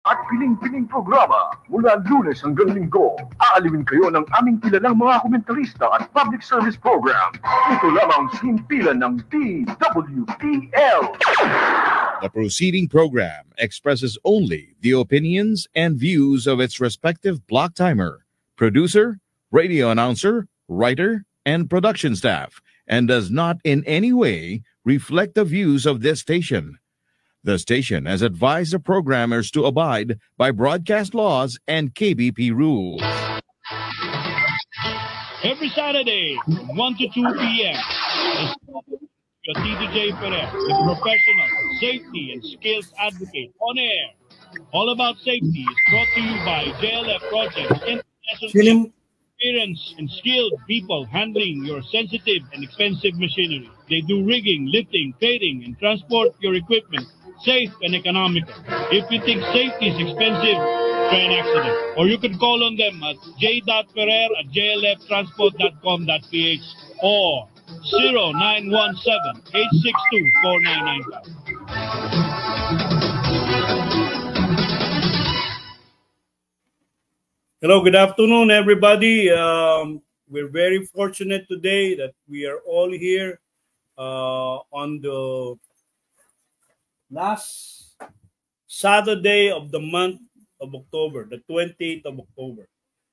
at piling-piling programa mula Lunes hanggang Linggo. Aalawin kayo ng aming kilalang mga komentarista at public service program. Ito lamang himpilan ng DWPL. The proceeding program expresses only the opinions and views of its respective block timer, producer, radio announcer, writer, and production staff, and does not in any way reflect the views of this station. The station has advised the programmers to abide by broadcast laws and KBP rules. Every Saturday, 1 to 2 p.m., your TDJ Perez, the professional safety and skills advocate on air. All About Safety is brought to you by JLF Projects, international experienced and skilled people handling your sensitive and expensive machinery. They do rigging, lifting, plating, and transport your equipment safe and economical. If you think safety is expensive, try an accident. Or you can call on them at j.ferrer@jlftransport.com.ph or 0917-862-4995. Hello, good afternoon, everybody. We're very fortunate today that we are all here on the last Saturday of the month of October, the 28th of October.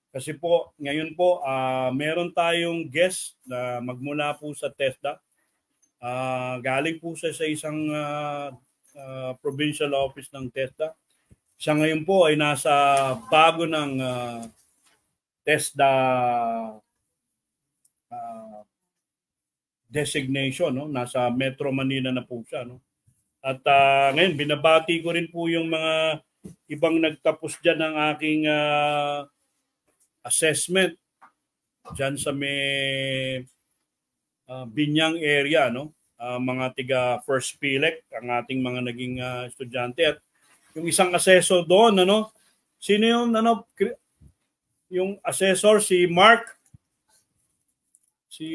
Kasi po, ngayon po, meron tayong guest na magmula po sa TESDA. Galing po sa isang provincial office ng TESDA. Siya ngayon po ay nasa bago ng TESDA designation, no? Nasa Metro Manila na po siya, no? At ngayon, binabati ko rin po yung mga ibang nagtapos dyan ng aking assessment dyan sa may Binyang area, no? Mga tiga First PILEC, ang ating mga naging estudyante. At yung isang assessor doon, ano? Sino yung, yung assessor? Si Mark. Si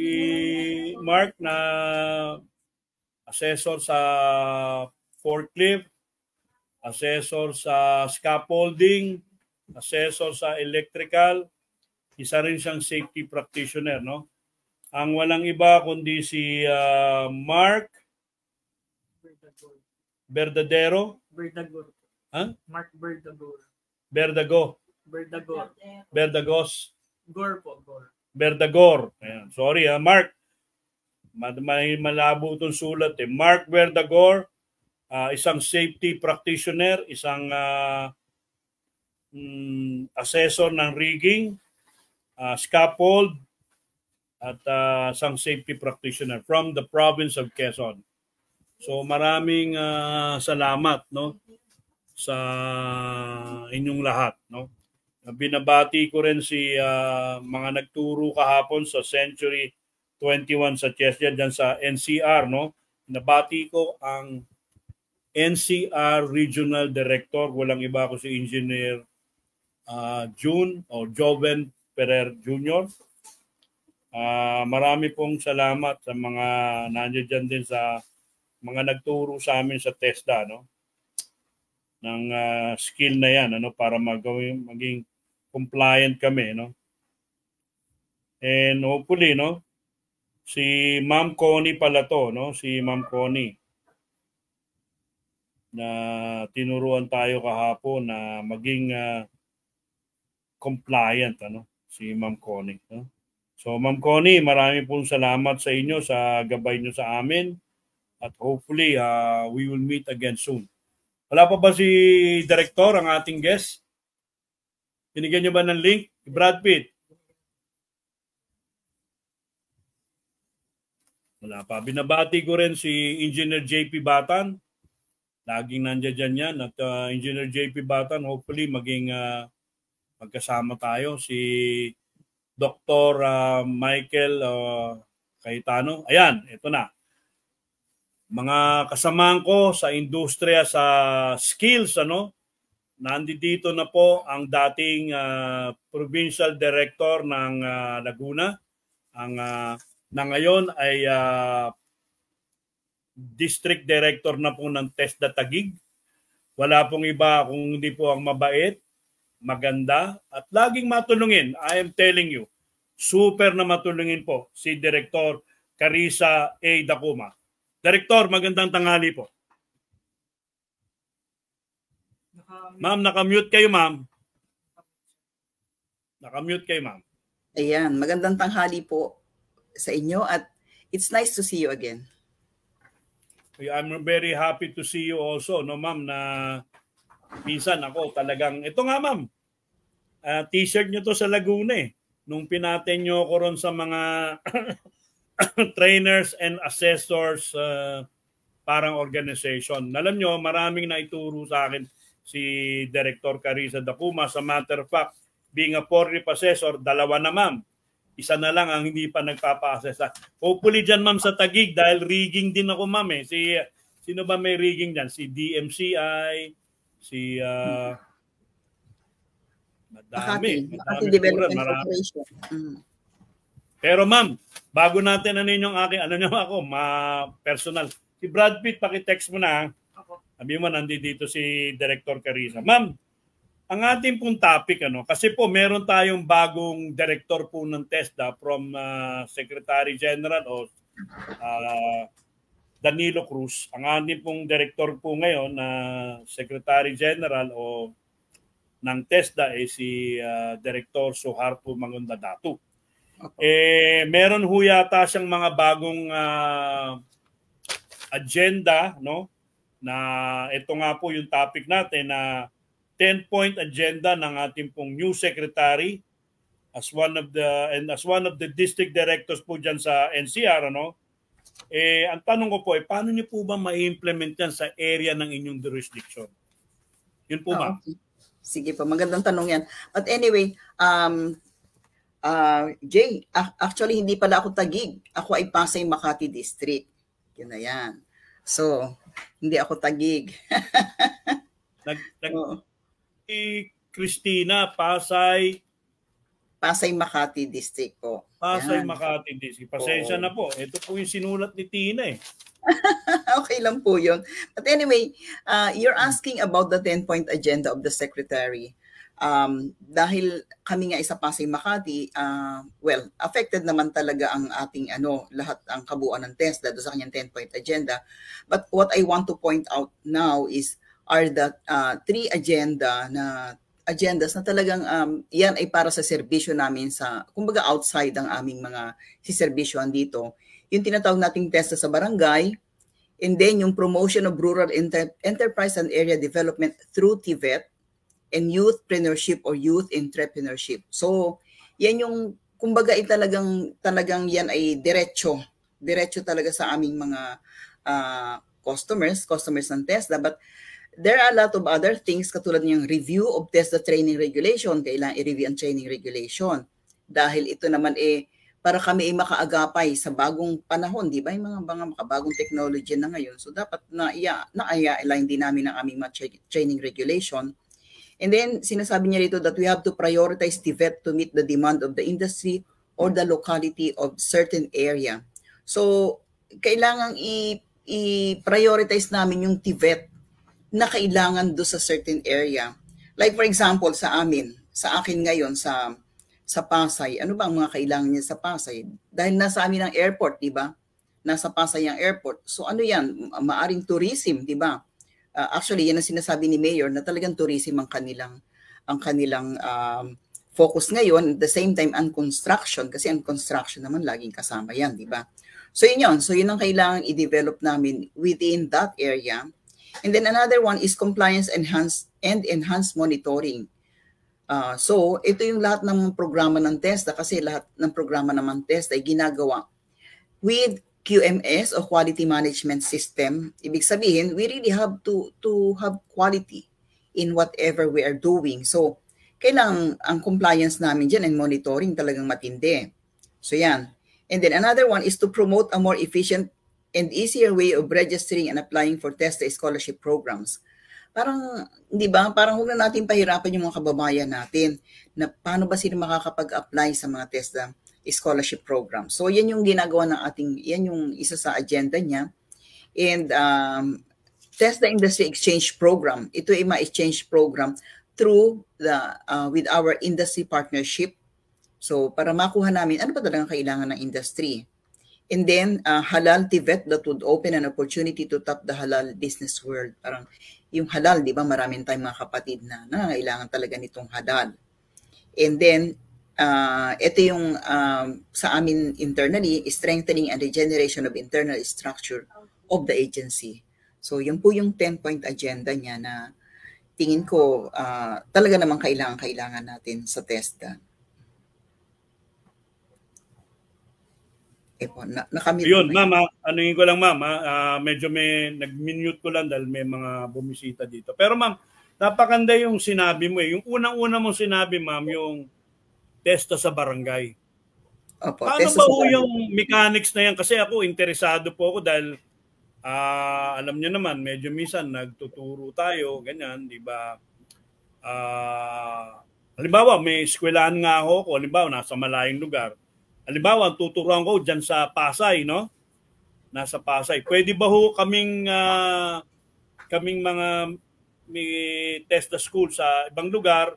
Mark na assessor sa forklift, assessor sa scaffolding, assessor sa electrical, isa rin siyang safety practitioner, no? Ang walang iba kundi si Mark Berdadero. Huh? Mark Berdagor. Berdagos. Gor po, Gor. Berdagor. Ayan. Sorry Mark. May malabo itong sulat eh. Mark Berdagor, isang safety practitioner, isang assessor ng rigging, scaffold, at isang safety practitioner from the province of Quezon. So maraming salamat, no, sa inyong lahat, no. Binabati ko rin si mga nagturo kahapon sa Century 21 sa Chesya dyan sa NCR, no. Nabati ko ang NCR Regional Director, walang iba ko si Engineer June o Joven Ferrer Jr. Marami pong salamat sa mga nandiyan dyan din sa mga nagturo sa amin sa TESDA, no, ng skill na yan, ano, para maging compliant kami, no. And hopefully, no, si Ma'am Connie pala to, no, si Ma'am Connie na tinuruan tayo kahapon na maging compliant, ano, si Ma'am Connie, no. So Ma'am Connie, marami pong salamat sa inyo sa gabay nyo sa amin at hopefully we will meet again soon. Wala pa ba si Director, ang ating guest? Binigyan nyo ba ng link? Brad Pitt? Wala pa. Binabati ko rin si Engineer JP Batan. Laging nandiyan yan. At Engineer JP Batan, hopefully maging magkasama tayo. Si Dr. Michael Cayetano. Ayan, ito na. Mga kasamahan ko sa industriya sa skills, ano, nandito na po ang dating Provincial Director ng Laguna, ang na ngayon ay District Director na po ng TESDA Taguig. Wala pong iba kung hindi po ang mabait, maganda, at laging matulungin. I am telling you, super na matulungin po si Director Carissa A. Dacuma. Director, magandang tanghali po. Ma'am, nakamute kayo, ma'am. Nakamute kayo, ma'am. Ayan, magandang tanghali po sa inyo at it's nice to see you again. I'm very happy to see you also, no ma'am, na minsan ako talagang, ito nga ma'am, t-shirt nyo to sa Laguna eh. Nung pinaten nyo ko ron sa mga trainers and assessors parang organization. Alam nyo, maraming naituro sa akin si Director Carissa Dacuma. Sa matter of fact, being a foreign assessor, 2 na ma'am. Isa na lang ang hindi pa nagpapa-assess. Hopefully dyan ma'am sa Taguig dahil rigging din ako ma'am eh. Sino ba may rigging dyan? Si DMCI, si madami Development Corporation. Pero ma'am, bago natin yung aking, ako, personal. Si Brad Pitt, pakitext mo na. Sabi mo, nandito si Director Carissa. Ma'am, ang ating pong topic, kasi po meron tayong bagong director po ng TESDA from Secretary General o Danilo Cruz. Ang ating pong director po ngayon na Secretary General o ng TESDA ay si Director Suharto Magunda Datu. Meron ho yata siyang mga bagong agenda, no? Na ito nga po yung topic natin na 10-point agenda ng ating pong new secretary as one of the district directors po diyan sa NCR, ang tanong ko po paano niyo po ba ma-implement yan sa area ng inyong jurisdiction? Yun po ma'am. Okay. Sige po, magandang tanong yan. But anyway, Jay, actually hindi pala ako Taguig. Ako ay Pasay Makati District. Yun na yan. So, hindi ako Taguig. Christina, Pasay Makati District po. Pasay Makati District. Pasensya na po. Ito po yung sinulat ni Tina eh. Okay lang po yun. But anyway, you're asking about the 10-point agenda of the Secretary. Dahil kami nga isa Pasay Makati, affected naman talaga ang ating lahat ang kabuuan ng TESDA doon sa kanyang 10-point agenda. But what I want to point out now are the 3 agendas na talagang yan ay para sa serbisyo namin sa, kumbaga outside ang aming mga siserbisyoan dito. Yung tinatawag nating TESDA sa barangay, and then yung promotion of rural enterprise and area development through TVET, and youthpreneurship or youth entrepreneurship. So, yan yung, kumbaga talagang yan ay diretso talaga sa aming mga customers ng TESDA. But there are a lot of other things katulad ng review of TESDA training regulation. Kailangan i-review ang training regulation. Dahil ito naman para kami makaagapay sa bagong panahon, di ba? Yung mga makabagong technology na ngayon. So dapat na-align din namin ang aming training regulation. And then sinasabi niya rito that we have to prioritize TVET to meet the demand of the industry or the locality of certain area. So kailangan i-prioritize namin yung TVET na kailangan do sa certain area. Like for example, sa akin ngayon sa Pasay, ano ba ang mga kailangan niya sa Pasay? Dahil nasa amin ang airport, di ba? Nasa Pasay ang airport. So ano yan? Maaring tourism, di ba? Actually, yan ang sinasabi ni Mayor na talagang tourism ang kanilang focus ngayon. At the same time, ang construction, kasi ang construction naman laging kasama yan, di ba? So yun. So yun ang kailangan i-develop namin within that area. And then another one is compliance enhanced monitoring. So ito yung lahat ng programa ng TESDA kasi lahat ng programa naman TESDA ay ginagawa with QMS o Quality Management System. Ibig sabihin, we really have to have quality in whatever we are doing. So kailangan ang compliance namin dyan and monitoring talagang matindi. So yan. And then another one is to promote a more efficient and easier way of registering and applying for TESDA scholarship programs. Parang, di ba, parang huwag na natin pahirapan yung mga kababayan natin na paano ba sila makakapag-apply sa mga TESDA scholarship program. So yan yung ginagawa ng yan yung isa sa agenda niya. And TESDA Industry Exchange Program. Ito ay ma-exchange program through with our industry partnership. So para makuha namin ano pa talagang kailangan ng industry. And then halal TVET that would open an opportunity to tap the halal business world. Parang yung halal, di ba, maraming tayong mga kapatid na nangangailangan talaga nitong halal. And then ito yung sa amin internally, strengthening and regeneration of internal structure of the agency. So yun po yung 10-point agenda niya na tingin ko talaga namang kailangan natin sa TESDA. Nakamute yun, ma'am, anuhin ko lang, ma'am, medyo nag-mute ko lang dahil may mga bumisita dito. Pero ma'am, napakanda yung sinabi mo eh. Yung unang-una mong sinabi, ma'am, yung TESDA sa barangay. Opo, paano ba po yung mechanics na yan? Kasi ako, interesado po ako dahil alam niyo naman, medyo minsan nagtuturo tayo, ganyan, di ba? Halimbawa, may eskwelahan nga ako, halimbawa, nasa malayong lugar. Halimbawa, tuturuan ko dyan sa Pasay, no? Nasa Pasay. Pwede ba ho kaming mga may TESDA school sa ibang lugar,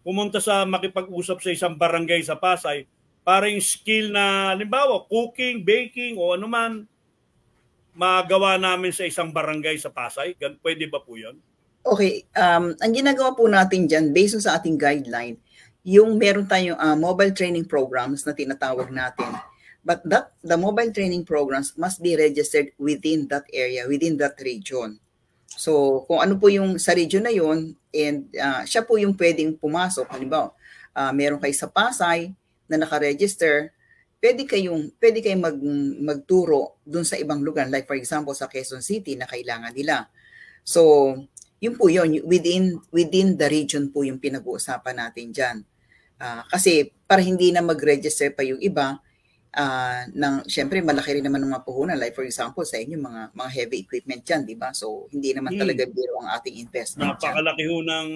pumunta sa makipag-usap sa isang barangay sa Pasay para yung skill na, halimbawa, cooking, baking, o anuman, magawa namin sa isang barangay sa Pasay? Pwede ba po yun? Okay. Ang ginagawa po natin dyan, based sa ating guideline, yung meron tayong mobile training programs na tinatawag natin. But the mobile training programs must be registered within that area, within that region. So kung ano po yung sa region na yun, and siya po yung pwedeng pumasok. Halimbawa, meron kayo sa Pasay na nakaregister, pwede kayong magturo dun sa ibang lugar. Like for example, sa Quezon City na kailangan nila. So yun po yun, within the region po yung pinag-uusapan natin dyan. Kasi para hindi na mag-register pa yung iba, syempre malaki rin naman ng mga puhunan. Like for example, sa inyo, mga heavy equipment dyan, di ba? So hindi naman talaga biro ang ating investment. Napakalaki ho ng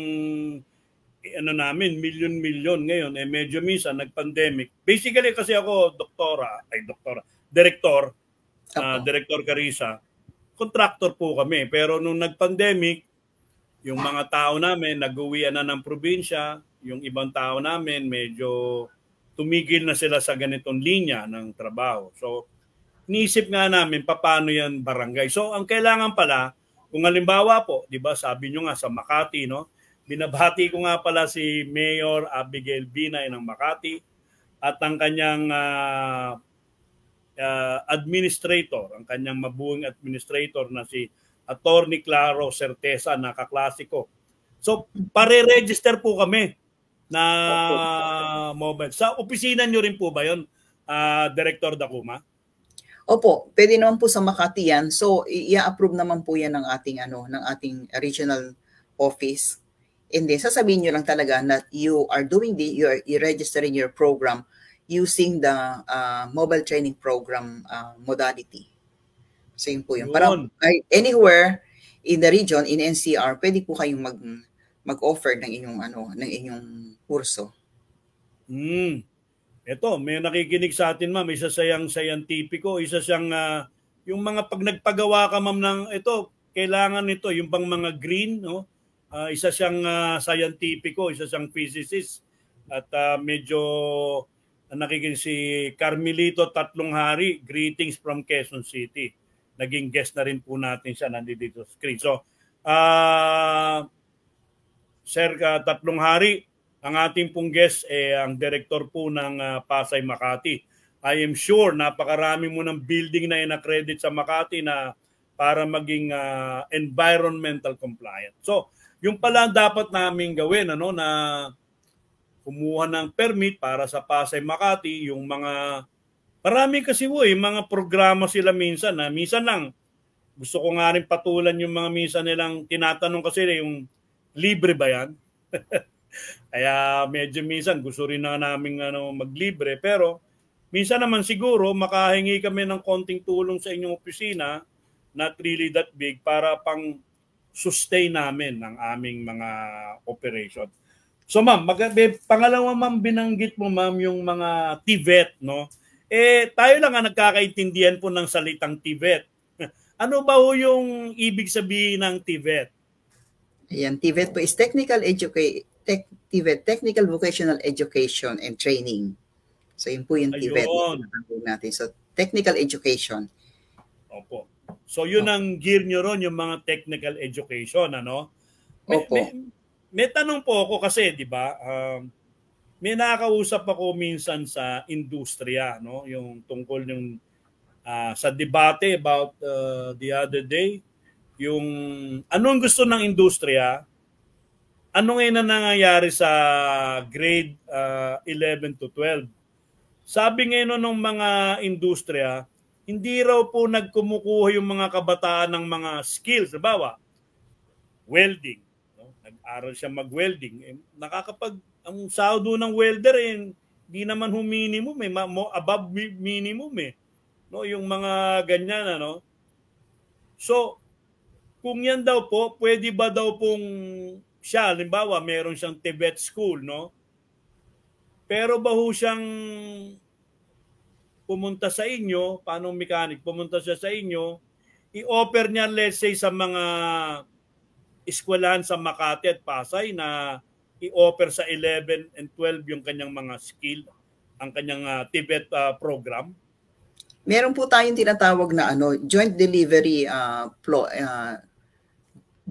namin, milyon-milyon ngayon. Medyo minsan, nag-pandemic. Basically kasi ako, director Carissa, contractor po kami. Pero nung nag-pandemic, yung mga tao namin, nag-uwian na ng probinsya, yung ibang tao namin medyo tumigil na sila sa ganitong linya ng trabaho. So, niisip nga namin paano yan barangay. So, ang kailangan pala, kung halimbawa po, di ba, sabi nyo nga sa Makati, no? Binabati ko nga pala si Mayor Abigail Binay ng Makati at ang kanyang administrator, ang kanyang mabuing administrator na si Attorney Claro Certeza na kaklasiko. So, pare-register po kami na mobile. Sa opisina nyo rin po ba yun, Director Dacuma? Opo, pwede naman po sa Makati yan. So, i-approve naman po yan ng ating regional office. And then, sasabihin nyo lang talaga na you are registering your program using the mobile training program modality. So, yun po yun. Para anywhere in the region, in NCR, pwede po kayong mag-offer ng inyong kurso. Ito, may nakikinig sa atin, ma'am, isa siyang scientifico, isa siyang yung mga pag nagpagawa ka, ma'am, ng ito, kailangan nito, yung bang mga green, no? Isa siyang scientifico, isa siyang physicist, at medyo nakikinig si Carmelito Tatlong Hari, greetings from Quezon City. Naging guest na rin po natin siya, nandito sa screen. So, Sir Tatlong Hari, ang ating pong guest ang director po ng Pasay Makati. I am sure napakarami mo ng building na in-accredit sa Makati na para maging environmental compliant. So, yung pala dapat namin gawin, na kumuha ng permit para sa Pasay Makati, yung mga marami kasi mga programa sila minsan lang gusto ko nga rin patulan yung mga minsan nilang tinatanong kasi yung libre ba yan? Kaya medyo minsan gusto rin na namin maglibre, pero minsan naman siguro makahingi kami ng konting tulong sa inyong opisina, not really that big, para pang sustain namin ng aming mga operation. So ma'am, pangalawa ma'am, binanggit mo ma'am yung mga TVET, no? Tayo lang ang nagkakaintindihan po ng salitang TVET. Ano ba ho yung ibig sabihin ng TVET? Ayan, TVET po is TVET, Technical Vocational Education and Training. So yun po yung TVET natin. So technical education. Opo. So yun ang gear nyo ron, yung mga technical education, ano? Opo. May tanong po ako kasi, di ba? May nakakausap ako minsan sa industriya, no? Yung tungkol yung sa debate about the other day, yung anong gusto ng industriya, ano ngayon na nangyayari sa grade 11 to 12. Sabi ngayon ng mga industriya, hindi raw po nagkumukuha yung mga kabataan ng mga skills. Halimbawa, welding. No? Nag-aral siya mag-welding. Ang sahod ng welder, hindi naman minimum, above minimum. No? Yung mga ganyan. Ano? So, kung yan daw po, pwede ba daw pong siya, halimbawa, meron siyang TVET school, no? Pero ba ho siyang pumunta sa inyo, paano mechanic, pumunta siya sa inyo, i-offer niya, let's say, sa mga eskwelahan sa Makati at Pasay na i-offer sa 11 and 12 yung kanyang mga skill, ang kanyang TVET program? Meron po tayong tinatawag na joint delivery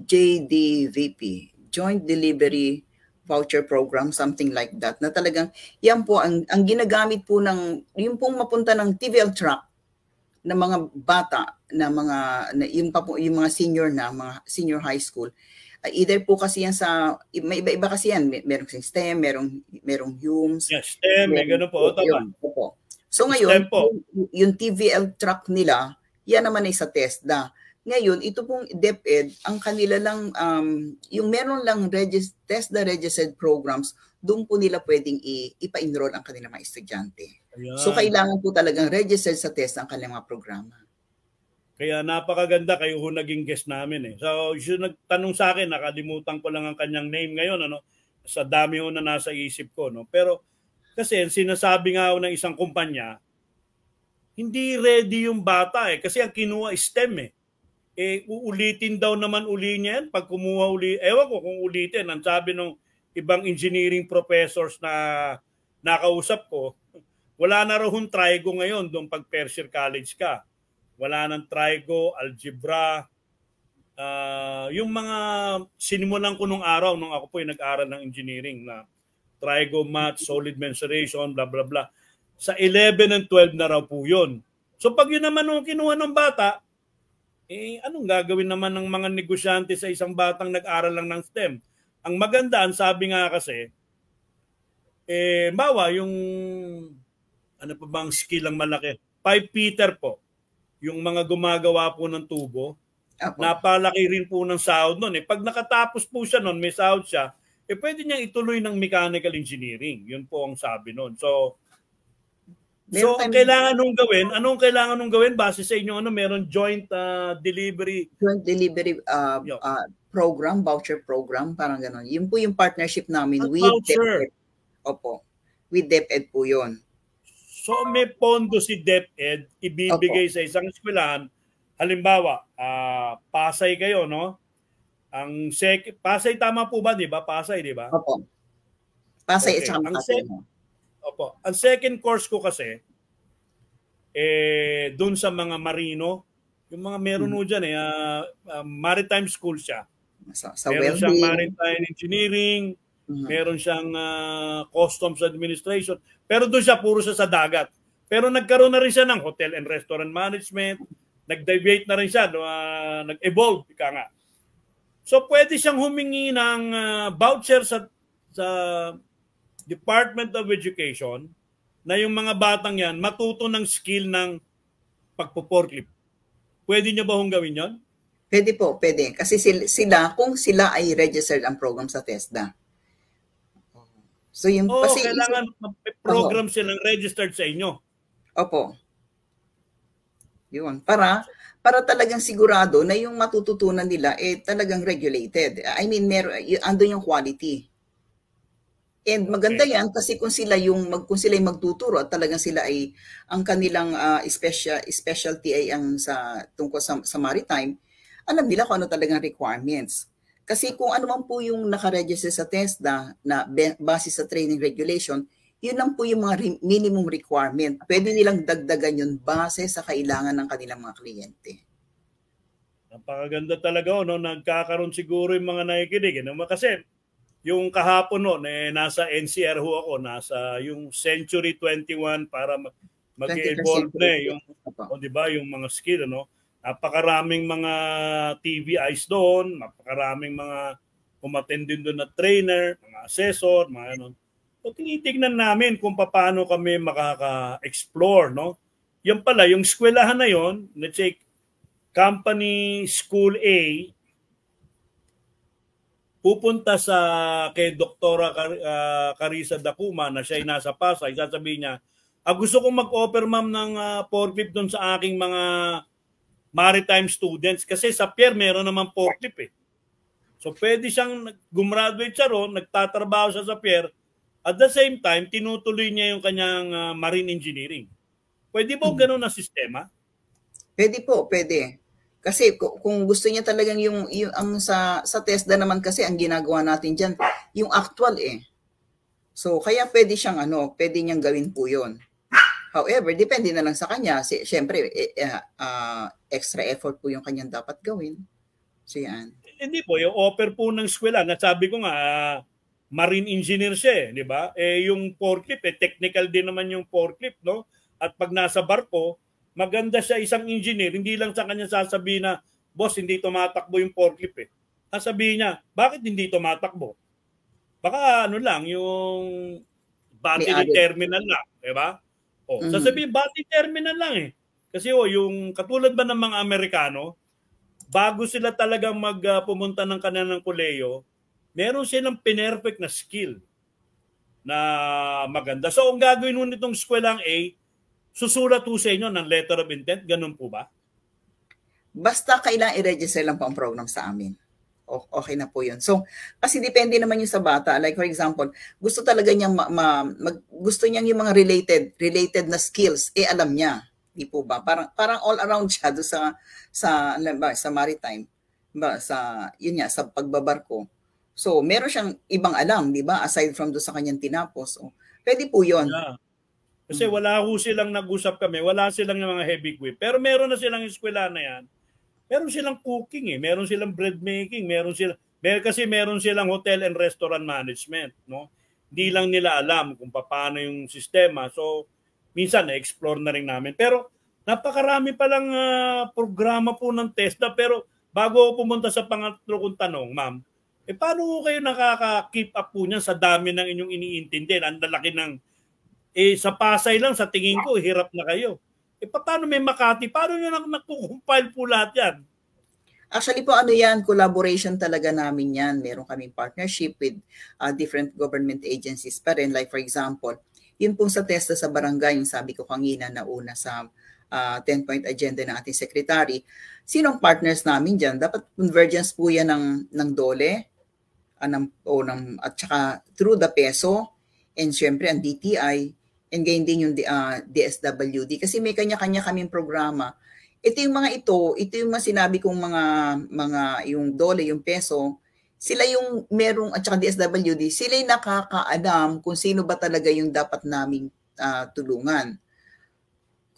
JDVP, Joint Delivery Voucher Program, something like that, na talagang yan po ang ginagamit po ng yung pong mapunta ng TVL truck na mga bata na yung mga senior high school. Either po kasi yan sa may iba kasi yan, merong STEM, merong HUMS. Yeah, STEM, may ganun po. Opo. So ngayon, yung TVL truck nila, yan naman ay sa TESDA. Ngayon, ito pong DepEd, ang kanila lang, yung meron lang TESDA registered programs, doon po nila pwedeng ipa-enroll ang kanilang mga estudyante. Ayan. So kailangan po talagang registered sa TESDA ang kanilang mga programa. Kaya napakaganda, kayo ho naging guest namin. So yung nagtanong sa akin, nakalimutan ko lang ang kanyang name ngayon, sa dami ho na nasa isip ko. No? Pero kasi sinasabi nga ho ng isang kumpanya, hindi ready yung bata kasi ang kinuha STEM uulitin daw naman uli niya yan pag kumuha uli. Ewan ko kung ulitin. Ang sabi ng ibang engineering professors na nakausap ko, wala na raw trigo ngayon doon pag first year college ka. Wala nang trigo, algebra, yung mga sinimulan ko nung araw nung ako po ay nag-aral ng engineering na trigo, math, solid mensuration, blah blah blah. Sa 11 and 12 na raw po yun. So pag yun naman nung kinuha ng bata, anong gagawin naman ng mga negosyante sa isang batang nag-aral lang ng STEM? Ang maganda, ang sabi nga kasi, bawa yung, ano pa bang skill ang malaki? 5 Peter po, yung mga gumagawa po ng tubo, napalaki rin po ng sahod nun. Pag nakatapos po siya nun, may sahod siya, pwede niyang ituloy ng mechanical engineering. Yun po ang sabi nun. So, ang kailangan nung gawin, anong kailangan nung gawin base sa inyo meron joint delivery program, voucher program, parang gano'n. Yun po yung partnership namin with DepEd. Opo. With DepEd po yun. So may pondo si DepEd ibibigay sa isang eskwelahan. Halimbawa, Pasay kayo, no? Pasay tama po ba, di ba? Pasay, di ba? Opo. Pasay at Pasay. Opo. Ang second course ko kasi, doon sa mga marino, yung mga meron mo dyan, maritime school siya. Meron siyang maritime engineering, meron siyang customs administration, pero doon siya, puro siya sa dagat. Pero nagkaroon na rin siya ng hotel and restaurant management, nag-deviate na rin siya, nag-evolve, ika nga. So pwede siyang humingi ng voucher sa Department of Education na yung mga batang yan matuto ng skill ng pagpo-forklift. Pwede nyo ba hong gawin yon? Pwede po, pwede. Kasi kung sila ay registered ang program sa TESDA. So yung kailangan program silang registered sa inyo. Opo. Yun. Para talagang sigurado na yung matututunan nila talagang regulated. I mean, andun yung quality. And maganda yan kasi kung sila yung magtuturo at talagang sila ay ang kanilang specialty ay ang tungkol sa maritime, alam nila kung ano talagang requirements. Kasi kung ano man po yung nakaregister sa TESDA na base sa training regulation, yun lang po yung mga minimum requirement. Pwede nilang dagdagan yun base sa kailangan ng kanilang mga kliyente. Napakaganda talaga, no? Nagkakaroon siguro yung mga nakikinig. Kasi yung kahapon nasa NCR ho ako, nasa yung Century 21 para mag-evolve na yung, di ba, yung mga skill, no? Napakaraming mga TVIs doon, napakaraming mga umattend din doon na trainer, mga assessor, mga ano. So tinitignan namin kung paano kami makaka-explore, no? Yan pala, yung eskwelahan na yon, let's say company school A, pupunta kay Doktora Carissa Dacuma na siya ay nasa Pasay, sasabihin niya, gusto kong mag-offer ma'am ng forklift doon sa aking mga maritime students kasi sa pier meron naman forklift eh. So pwede siyang gumraduate siya ron, nagtatrabaho siya sa pier, at the same time, tinutuloy niya yung kanyang marine engineering. Pwede po ganun na sistema? Pwede po, pwede. Kasi kung gusto niya talagang yung ang sa TESDA naman kasi ang ginagawa natin diyan yung actual eh. So kaya pwede niyang gawin po 'yon. However, depende na lang sa kanya. Siyempre extra effort po yung kanyang dapat gawin. So yan. Hindi po, yung offer po ng eskwela, nasabi ko nga marine engineer siya, di ba? Yung forklift technical din naman yung forklift, no? At pag nasa barko, maganda siya isang engineer, hindi lang sa kanya sasabihin na, boss, hindi tumatakbo yung forklift eh. Sasabihin niya, bakit hindi tumatakbo? Baka yung battery terminal lang, di ba? Sasabihin, battery terminal lang eh. Kasi yung katulad ba ng mga Amerikano, bago sila talagang pumunta ng kanilang koleyo, meron silang pinerfect na skill na maganda. So, ang gagawin nun itong eskwelang A, susulat po sa inyo ng letter of intent? Ganun po ba? Basta kailangan i-register lang po ang program sa amin. Okay na po yun. So, kasi depende naman yung sa bata. Like for example, gusto talaga niyang gusto niyang yung mga related na skills, alam niya. Di po ba? Parang all around siya do sa maritime. Sa pagbabarko. So, meron siyang ibang alam, di ba? Aside from do sa kanyang tinapos. So, pwede po yun. Yeah. Kasi wala ho silang nag-usap kami, wala silang mga heavy equip. Pero meron na silang eskwela na yan. Meron silang cooking meron silang bread making, kasi meron silang hotel and restaurant management, no? Hindi lang nila alam kung paano yung sistema. So, minsan na-explore na rin namin. Pero napakarami palang programa po ng TESDA. Pero bago ako pumunta sa pangatlo kong tanong, ma'am, paano kayo nakaka-keep up po niyan sa dami ng inyong iniintindi? Ang lalaki ng sa Pasay lang, sa tingin ko, hirap na kayo. Paano may Makati? Paano nyo nakukumpile po lahat yan? Actually po, collaboration talaga namin yan. Meron kaming partnership with different government agencies pa rin. Like for example, yun pong sa TESDA sa barangay, yung sabi ko kanina na una sa 10-point agenda ng ating secretary. Sinong partners namin dyan? Dapat convergence po yan ng DOLE at saka through the PESO and syempre ang DTI and gayon din yung DSWD kasi may kanya-kanya kaming programa. Ito yung mga sinabi kong mga yung DOLE, yung PESO, sila yung merong at saka DSWD, sila yung nakakaalam kung sino ba talaga yung dapat naming tulungan.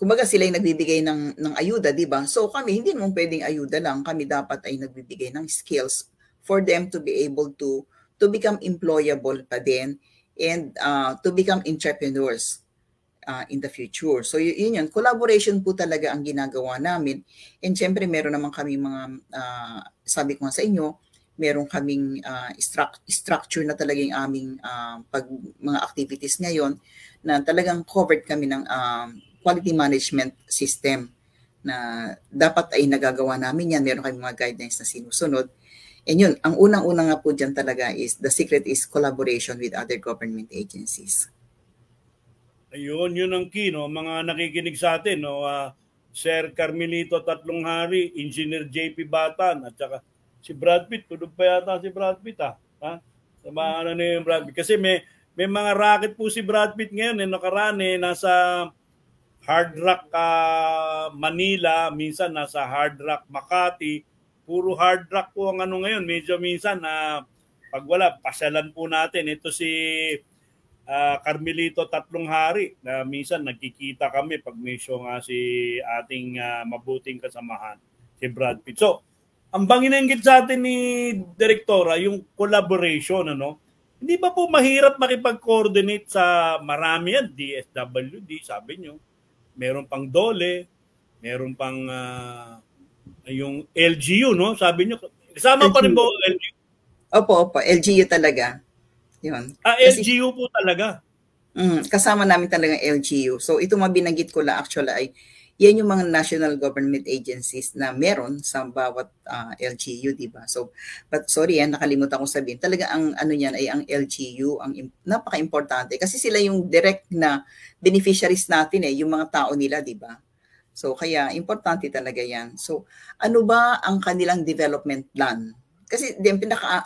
Kumbaga sila yung nagbibigay ng ayuda, di ba? So kami, hindi naman pwedeng ayuda lang. Kami dapat ay nagbibigay ng skills for them to be able to become employable pa din and to become entrepreneurs in the future. So yun, collaboration po talaga ang ginagawa namin. And syempre meron naman kami mga, sabi ko nga sa inyo, meron kaming structure na talaga yung aming mga activities ngayon na talagang covered kami ng quality management system na dapat ay nagagawa namin yan. Meron kami mga guidelines na sinusunod. And yun, ang unang-unang nga po dyan talaga is, the secret is collaboration with other government agencies. Ayun, yun ang key, no? Mga nakikinig sa atin, no? Sir Carmelito Tatlong Hari, Engineer JP Batan, at saka si Brad Pitt. Tulog pa yata si Brad Pitt, ha? Samahan na yung Brad Pitt. Kasi may mga racket po si Brad Pitt ngayon. Nakaraan nasa Hard Rock Manila, minsan nasa Hard Rock Makati. Puro Hard Rock po ang ano ngayon. Medyo minsan pag wala, pasyalan po natin. Ito si Carmelito Tatlong Hari na minsan nagkikita kami pag may show nga si ating mabuting kasamahan, si Brad Pitt. So, ang banginanggit sa atin ni Direktora, yung collaboration, ano? Hindi ba po mahirap makipag-coordinate sa marami yan? DSWD, sabi nyo. Meron pang DOLE, meron pang yung LGU, no? Sabi nyo, kasama pa rin ba LGU? Opo, LGU talaga. Yun. LGU po talaga? Kasama namin talaga LGU. So ito mga binanggit ko lang actually ay yan yung mga national government agencies na meron sa bawat LGU, di ba? So, but sorry, nakalimutan ko sabihin. Talaga ang ano yan ay ang LGU, ang napaka-importante kasi sila yung direct na beneficiaries natin yung mga tao nila, di ba? So, kaya importante talaga yan. So, ano ba ang kanilang development plan? Kasi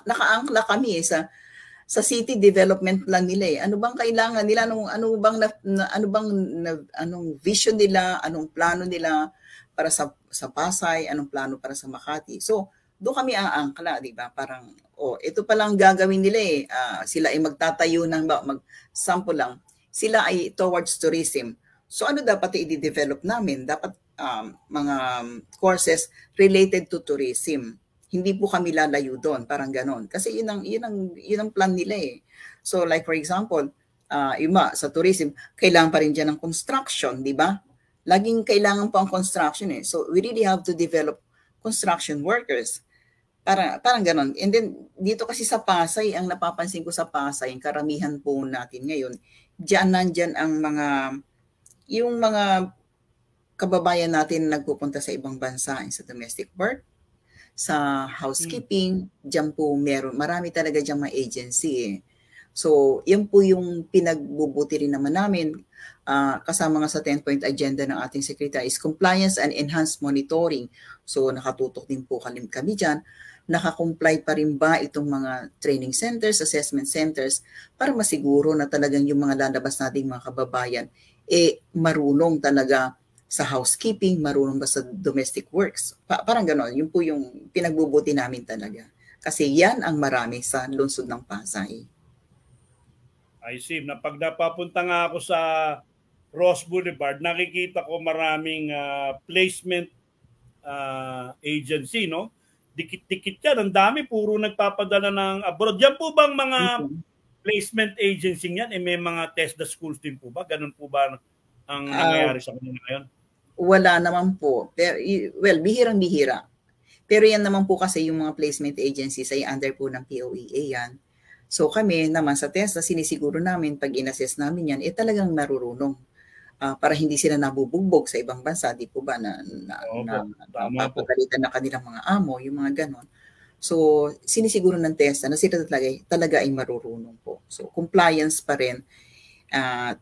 nakaangkla kami sa city development plan nila Ano bang kailangan nila, anong vision nila, anong plano nila para sa Pasay, anong plano para sa Makati. So, doon kami aangkla, di ba? Parang ito pa lang gagawin nila sila ay magtatayo ng sample lang. Sila ay towards tourism. So, ano dapat i-develop namin? Dapat mga courses related to tourism. Hindi po kami lalayo doon, parang ganon. Kasi yun ang plan nila So like for example, sa tourism, kailangan pa rin dyan ng construction, di ba? Laging kailangan po ang construction So we really have to develop construction workers. Parang ganon. And then dito kasi sa Pasay, ang napapansin ko sa Pasay, ang karamihan po natin ngayon, nandyan ang yung mga kababayan natin nagpupunta sa ibang bansa sa domestic work, sa housekeeping, diyan po marami talaga diyan mga agency So, yan po yung pinagbubuti rin naman namin kasama nga sa 10-point agenda ng ating secretary is compliance and enhanced monitoring. So, nakatutok din po kami diyan. Nakakomply pa rin ba itong mga training centers, assessment centers para masiguro na talagang yung mga lalabas nating mga kababayan marunong talaga sa housekeeping, marunong ba sa domestic works. Parang gano'n, yun po yung pinagbubuti namin talaga. Kasi yan ang marami sa lungsod ng Pasay. I see. Pag napapunta nga ako sa Ross Boulevard, nakikita ko maraming placement agency, no? Dikit-dikit yan. Ang dami, puro nagpapadala ng abroad. Yan po bang mga placement agency yan? May mga TESDA schools din po ba? Ganun po ba ang nangyayari sa kanila ngayon? Wala naman po. Pero, bihirang-bihira. Pero yan naman po kasi yung mga placement agencies ay under po ng POEA yan. So kami naman sa TESDA, sinisiguro namin pag in-assess namin yan, talagang marurunong. Para hindi sila nabubugbog sa ibang bansa, di po ba, na papagalitan na kanilang mga amo, yung mga ganon. So sinisiguro ng TESDA na sila talaga ay marurunong po. So compliance pa rin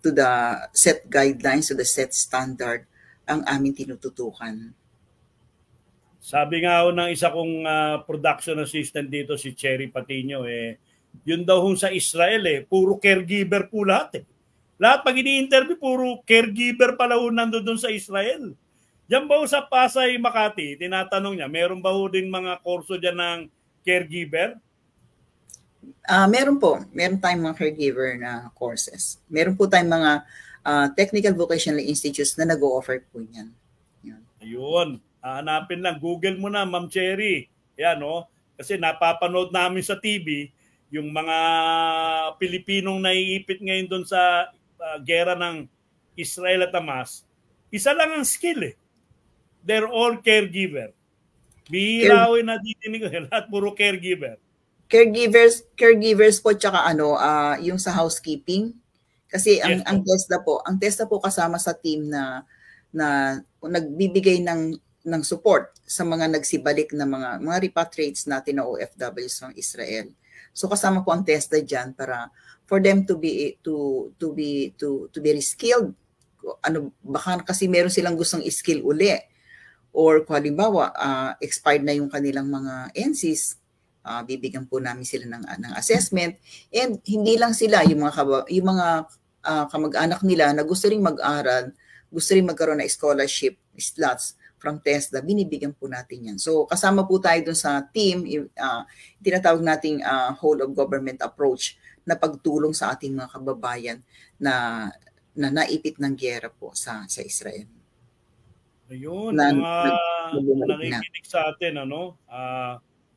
to the set guidelines, to the set standard, ang aming tinututukan. Sabi nga ng isa kong production assistant dito, si Cherry Patino, yun daw sa Israel, puro caregiver po lahat. Lahat pag ini-interview, puro caregiver pala nandun sa Israel. Diyan ba sa Pasay, Makati, tinatanong niya, meron ba din mga kurso dyan ng caregiver? Meron po. Meron tayong mga caregiver na courses. Meron po tayong mga technical vocational institutes na nag-o-offer po yan. Ayun. Hanapin lang. Google mo na, Ma'am Cherry. Yan, no? Kasi napapanood namin sa TV yung mga Pilipinong naiipit ngayon doon sa gera ng Israel at Hamas. Isa lang ang skill They're all caregiver. Bihirawin na ditinig ko. Lahat puro caregiver. Caregivers po tsaka yung sa housekeeping. Kasi ang TESDA po kasama sa team na nagbibigay ng support sa mga nagsibalik na mga repatriates natin na OFWs ng Israel. So kasama po ang TESDA diyan para for them to be reskilled. Baka kasi meron silang gustong i-skill uli or kung halimbawa expired na yung kanilang mga NCs, bibigyan po namin sila ng assessment, and hindi lang sila, yung mga kamag-anak nila na gusto ring mag-aral, gusto ring magkaroon ng scholarship slots from TESDA, binibigyan po natin yan. So kasama po tayo dun sa team, tinatawag nating whole of government approach na pagtulong sa ating mga kababayan na naipit ng giyera po sa Israel. Ayun, mga nakikinig sa atin,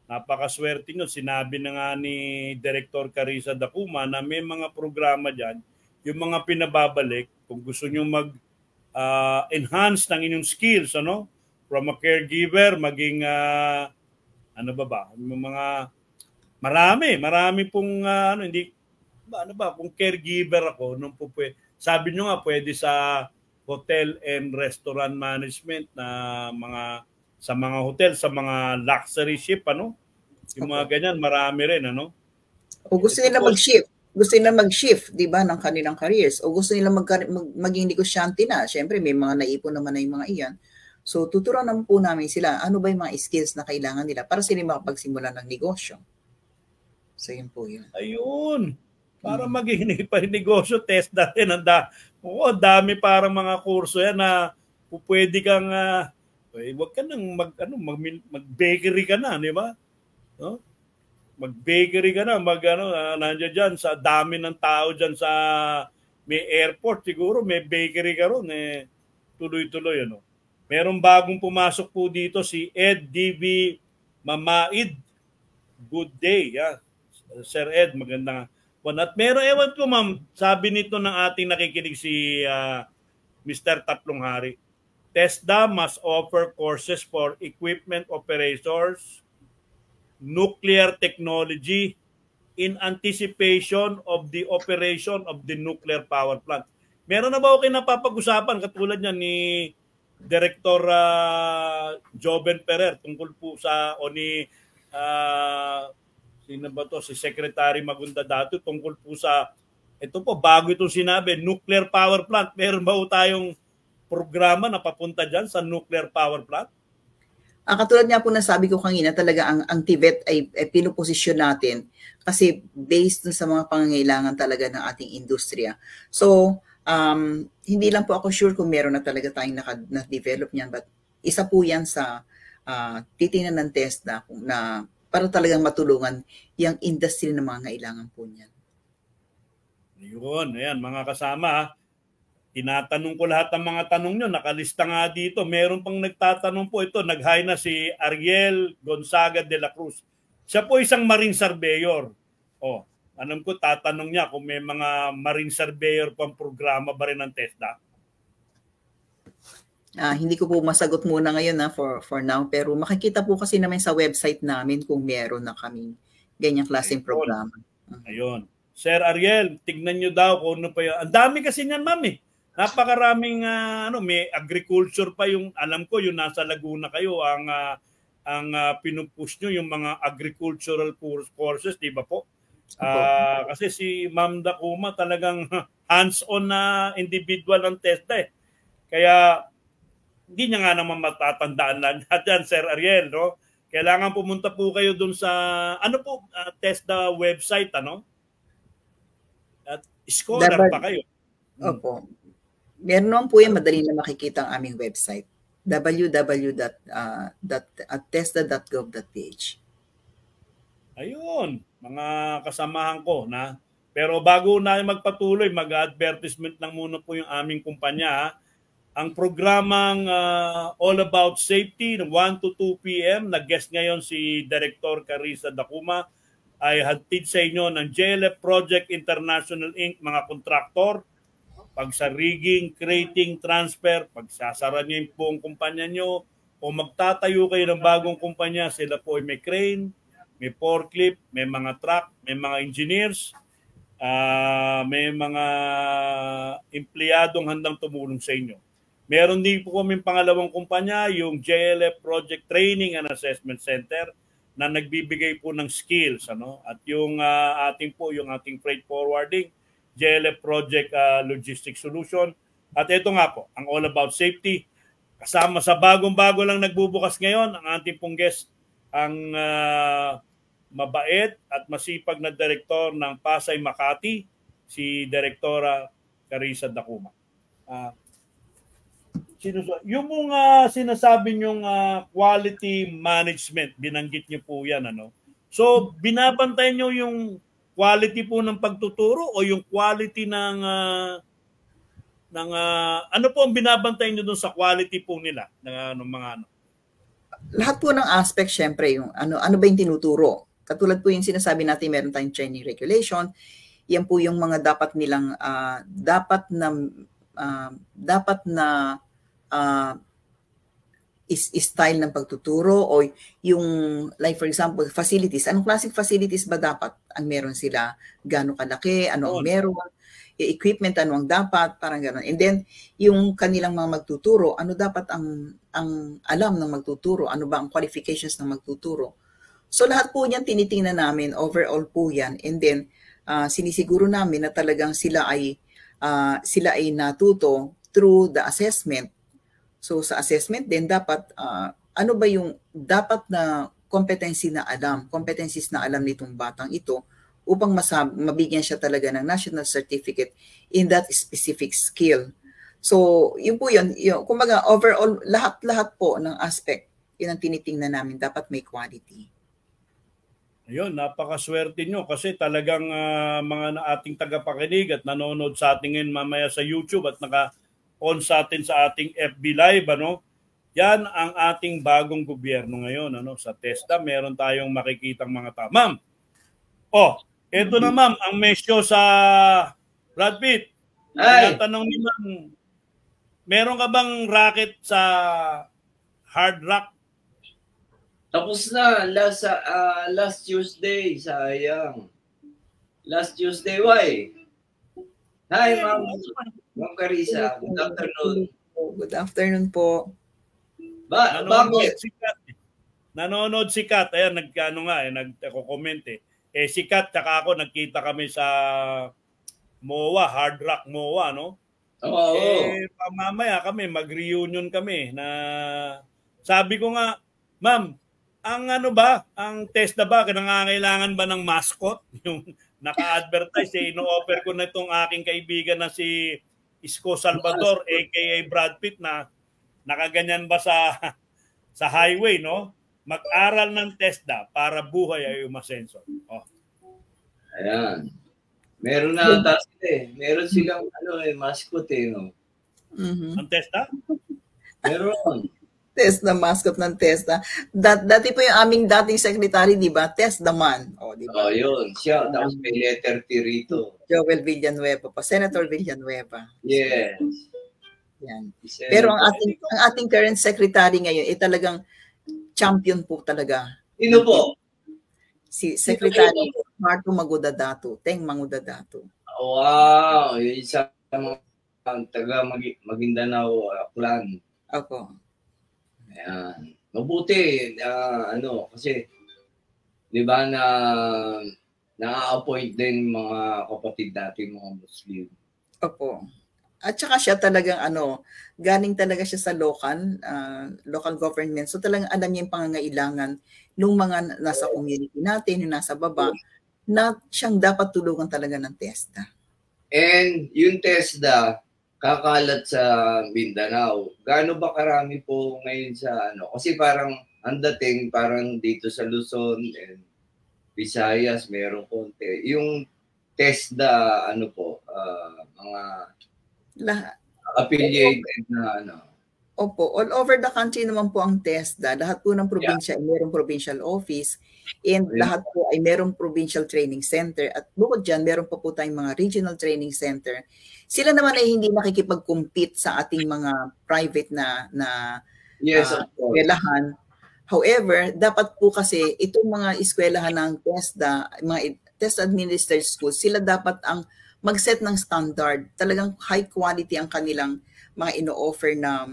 napakaswerte nyo. Sinabi na nga ni Director Carissa Dacuma na may mga programa dyan, yung mga pinababalik, kung gusto nyo mag-enhance ng inyong skills, from a caregiver, maging, yung mga, marami pong, kung caregiver ako, sabi nyo nga, pwede sa hotel and restaurant management na sa mga hotel, sa mga luxury ship, yung mga ganyan, marami rin, O gusto nila mag-shift, di ba, ng kanilang careers. O gusto nila maging negosyante na. Siyempre, may mga naipon naman na yung mga iyan. So, tuturuan naman po namin sila, ano ba yung mga skills na kailangan nila para sila makapagsimula ng negosyo. So, yun po yun. Ayun. Para maging negosyo, test natin. Dami parang mga kurso yan na pwede kang, wag ka nang mag-bakery ka na, di ba? No? Mag-bakery ka na, nandiyan dyan, sa dami ng tao dyan sa may airport, siguro may bakery ka ron, tuloy-tuloy, Merong bagong pumasok po dito, si Ed D.V. Mamaid. Good day, Sir Ed, magandang. At meron, ewan ko ma'am, sabi nito ng ating nakikinig si Mr. Tatlong Hari, TESDA must offer courses for equipment operators, nuclear technology, in anticipation of the operation of the nuclear power plant. Meron na ba okay napapag-usapan katulad niya ni Director Joven Ferrer tungkol po sa sino ba to? Si Secretary Magunda Dato tungkol po sa, ito po, bago itong sinabi, nuclear power plant. Meron ba tayong programa na papunta dyan sa nuclear power plant? Katulad nga po na sabi ko kanina, talaga ang TVET ay pinuposisyon natin kasi based dun sa mga pangangailangan talaga ng ating industriya. So, hindi lang po ako sure kung meron na talaga tayong na-develop niyan, but isa po yan sa titingnan ng TESDA na para talagang matulungan yung industry na mga kailangan po niyan. Yun, ayan mga kasama. Tinatanong ko lahat ng mga tanong nyo. Nakalista nga dito. Meron pang nagtatanong po ito. Nag-hi na si Ariel Gonzaga de la Cruz. Siya po isang marine surveyor. Alam ko tatanong niya kung may mga marine surveyor pang programa ba rin ng TESDA. Hindi ko po masagot muna ngayon for now, pero makikita po kasi naman sa website namin kung meron na kaming ganyang klaseng programa. Ayun. Sir Ariel, tignan nyo daw kung ano pa yun. Ang dami kasi niyan, ma'am Napakaraming may agriculture pa yung, alam ko yung nasa Laguna kayo, ang pinupush nyo yung mga agricultural courses, di ba po? Kasi si Ma'am Dacuma talagang hands-on na individual ng TESDA. Kaya hindi niya nga naman matatandaan lang natin, Sir Ariel, Kailangan pumunta po kayo dun sa, TESDA website, At scholar pa kayo. Opo. Meron naman po yan, madali na makikita ang aming website, www.tesda.gov.ph. Ayun, mga kasamahan ko Pero bago na magpatuloy, mag-advertisement lang muna po yung aming kumpanya. Ang programang All About Safety, 1 to 2 p.m., nag-guest ngayon si Director Carissa Dacuma, ay hatid sa inyo ng JLF Project International Inc., mga kontraktor, pag sa rigging, crating, transfer, pag sasara niyo yung buong kumpanya nyo, o magtatayo kayo ng bagong kumpanya, sila po ay may crane, may forklift, may mga truck, may mga engineers, may mga empleyadong handang tumulong sa inyo. Meron din po kaming pangalawang kumpanya, yung JLF Project Training and Assessment Center, na nagbibigay po ng skills. At yung yung ating freight forwarding, JLF Project Logistics Solution. At ito nga po, ang All About Safety. Kasama sa bagong-bago lang nagbubukas ngayon, ang ating pong guest, ang mabait at masipag na direktor ng Pasay Makati, si Direktora Carissa Dacuma. Yung mga sinasabi nyong quality management, binanggit niyo po yan, ano? So, binabantayan nyo yung quality po ng pagtuturo o yung quality ng ano po ang binabantayan nyo doon sa quality po nila ng mga ano? Lahat po ng aspect, syempre, yung ano ba yung tinuturo. Katulad po yung sinasabi natin, meron tayong training regulation. Yan po yung mga dapat nilang dapat na style ng pagtuturo, o yung, like for example, facilities. Anong klaseng facilities ba dapat ang meron sila? Gaano kalaki? Ano ang meron? Equipment, ano ang dapat? Parang gano'n. And then, yung kanilang mga magtuturo, ano dapat ang alam ng magtuturo? Ano ba ang qualifications ng magtuturo? So lahat po yan tinitingnan namin, overall po yan. And then, sinisiguro namin na talagang sila ay natuto through the assessment. So sa assessment din dapat ano ba yung dapat na competencies na alam nitong batang ito upang mabigyan siya talaga ng national certificate in that specific skill. So yun po yun, kumbaga overall lahat po ng aspect yun ang tinitingnan namin, dapat may quality. Ayun, napakaswerte nyo kasi talagang mga ating tagapakinig at nanonood sa ating ngayon mamaya sa YouTube at naka-on sa atin sa ating FB Live, ano? Yan ang ating bagong gobyerno ngayon, ano? Sa TESDA, meron tayong makikitang mga tao. Ma'am, eto na ma'am, ang mesyo sa Brad Pitt. Tinatanong ni ma'am, meron ka bang racket sa Hard Rock? Tapos na, last Tuesday, sayang. Last Tuesday, why? Hi, Ma'am Carissa. Good afternoon. Good afternoon po. Nanonood si Kat. Ayan, nagko-comment eh. Si Kat, tsaka ako, nagkita kami sa MOA, Hard Rock MOA, no? Oo. Mamaya kami, mag-reunion kami na sabi ko nga, ma'am, ang TESDA ba, nangangailangan ba ng mascot? Yung naka-advertise, ino-offer ko na itong aking kaibigan na si Isko Salvador, aka Brad Pitt, na nakaganyan ba sa highway, no? Mag-aral ng TESDA para buhay ay umasenso. Ayan. Meron na meron silang mascot no? Mm-hmm. Ang TESDA? Meron. TESDA, mascot ng TESDA. Dati po yung aming dating secretary, di ba? TESDA man. Diba? Yun. Siya. Tapos may letter T rito. Joel Villanueva pa. Senator Villanueva. Yes. Yan. Pero ang ating current secretary ngayon, talagang champion po talaga. Sino po? Si Secretary Marto Magudadato. Teng Magudadato. Wow. Yung isa mga taga Maguindanao clan. Ako. Ayan. Mabuti, kasi, di ba na-appoint din mga kapatid natin, mga Muslim. Opo. At saka siya talagang galing talaga siya sa local government. So talagang alam niya yung pangangailangan ng mga nasa community natin, yung nasa baba, na siyang dapat tulungan talaga ng TESDA. And yung TESDA, kakalat sa Mindanao. Gaano ba karami po ngayon sa Kasi parang ang dating parang dito sa Luzon and Visayas meron konti. Yung TESDA mga affiliated na Opo, all over the country naman po ang TESDA. Lahat po ng probinsya ay mayroong provincial office and lahat po ay mayroong provincial training center. At bukod dyan, meron pa po tayong mga regional training center. Sila naman ay hindi nakikipag-compete sa ating mga private na eskwelahan. However, dapat po kasi itong mga eskwelahan ng TESDA, mga TESDA administered schools, sila dapat ang mag-set ng standard. Talagang high quality ang kanilang mga ino-offer na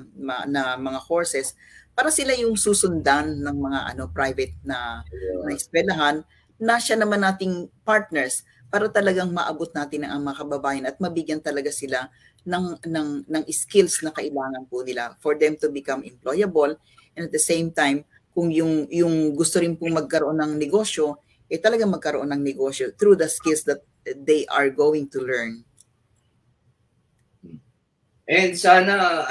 mga courses para sila yung susundan ng mga private na eskwelahan na siya naman nating partners para talagang maabot natin ang mga kababayan at mabigyan talaga sila ng skills na kailangan po nila for them to become employable, and at the same time kung yung gusto rin pong magkaroon ng negosyo, talagang magkaroon ng negosyo through the skills that they are going to learn. And sana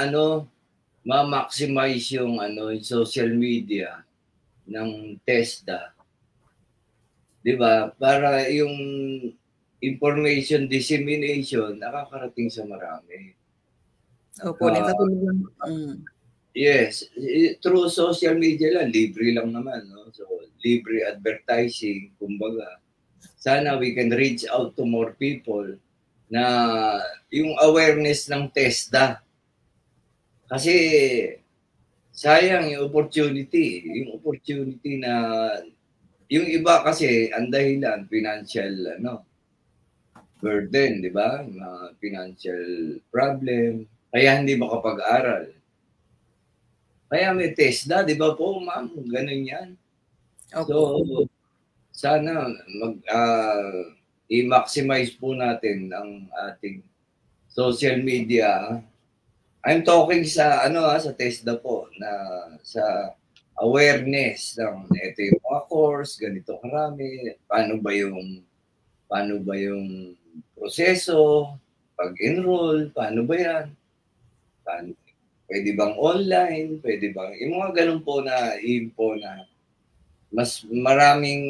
ma-maximize yung yung social media ng TESDA. 'Di ba? Para yung information dissemination nakakarating sa marami. Opo, yes, through social media lang, libre lang naman, no? So, libre advertising, kumbaga. Sana we can reach out to more people na yung awareness ng TESDA. Kasi sayang yung opportunity na yung iba kasi ang dahilan financial burden, di ba? Financial problem, kaya hindi makapag-aral. Kaya may TESDA, di ba po, ma'am? Ganun yan. Okay. So, sana i-maximize po natin ang ating social media. I'm talking sa sa TESDA po na sa awareness ng ito yung mga course, ganito karami, paano ba yung proseso, pag-enroll, paano ba yan? Pwede bang online, pwede bang, yung mga ganun po na info na mas maraming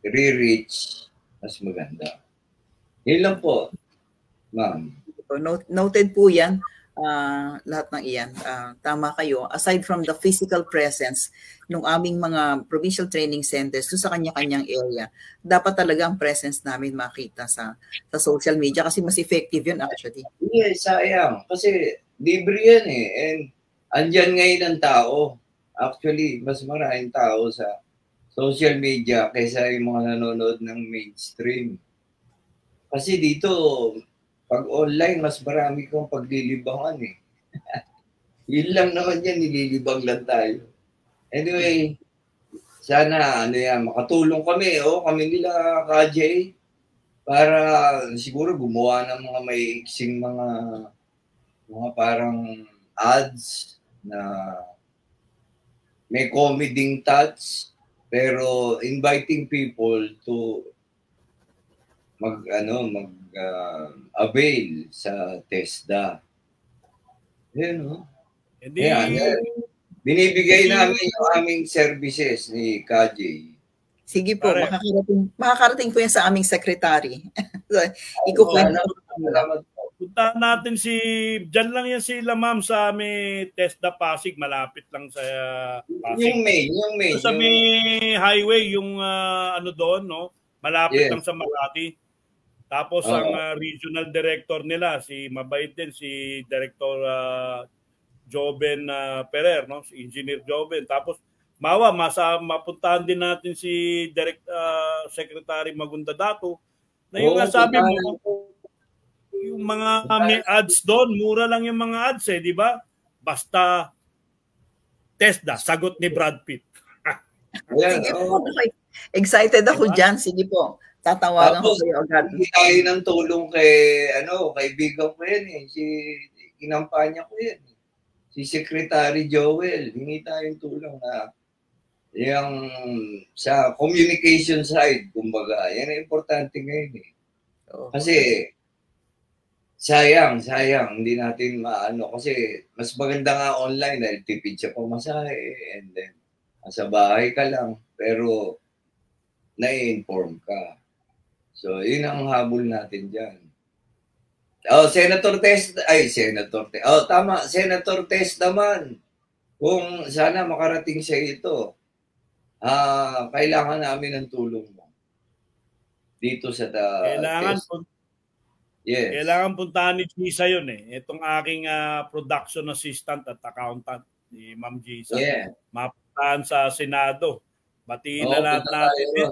re-reach, mas maganda. Yun lang po, ma'am. Noted po yan. Lahat ng iyan. Tama kayo. Aside from the physical presence ng aming mga provincial training centers doon sa kanya-kanyang area, dapat talaga ang presence namin makita sa social media kasi mas effective yun actually. Yes, sayang. Kasi libre yan eh. And andyan ngayon ang tao. Actually, mas maraming tao sa social media kaysa yung mga nanonood ng mainstream. Kasi dito, pag online, mas marami kong paglilibangan eh. Yun lang naman yan, nililibang lang tayo. Anyway, sana makatulong kami, kami nila KJ, para siguro gumawa ng mga maiiksing mga parang ads na may comedy touch, pero inviting people to avail sa TESDA. Yan, binibigay namin yung aming services ni KJ. Sige po, makakarating po yan sa aming secretary. Punta natin dyan lang yan sila ma'am sa may TESDA Pasig, malapit lang sa Pasig. Yung main. Sa may highway, yung doon, no? Malapit lang sa Makati. Tapos ang regional director nila, mabait din, si Director Joven Ferrer, no? Si Engineer Joven. Tapos mapuntahan din natin si Secretary Magunda Dato na yung sabi mo, yung mga may ads doon, mura lang yung mga ads di ba? Basta TESDA, sagot ni Brad Pitt. Sige po, excited ako dyan. Sige po. Tatawagan ko kayo agad. Hindi tayo ng tulong kaibigan ko yan eh. Kinampanya ko yan. Si Secretary Joel, hingi tayong tulong na yung sa communication side, kumbaga, yan ang importante ngayon eh. Kasi sayang, hindi natin kasi mas maganda nga online dahil tipid siya pamasahe and then nasa bahay ka lang, pero na-inform ka. So, yun ang habol natin dyan. Senator Test naman. Kung sana makarating siya ito, kailangan namin ng tulong mo. Dito sa Kailangan puntahan ni Gisa yun eh. Itong aking production assistant at accountant, ni Ma'am Gisa. Yeah. Mapuntahan sa Senado. Batiin na lahat natin.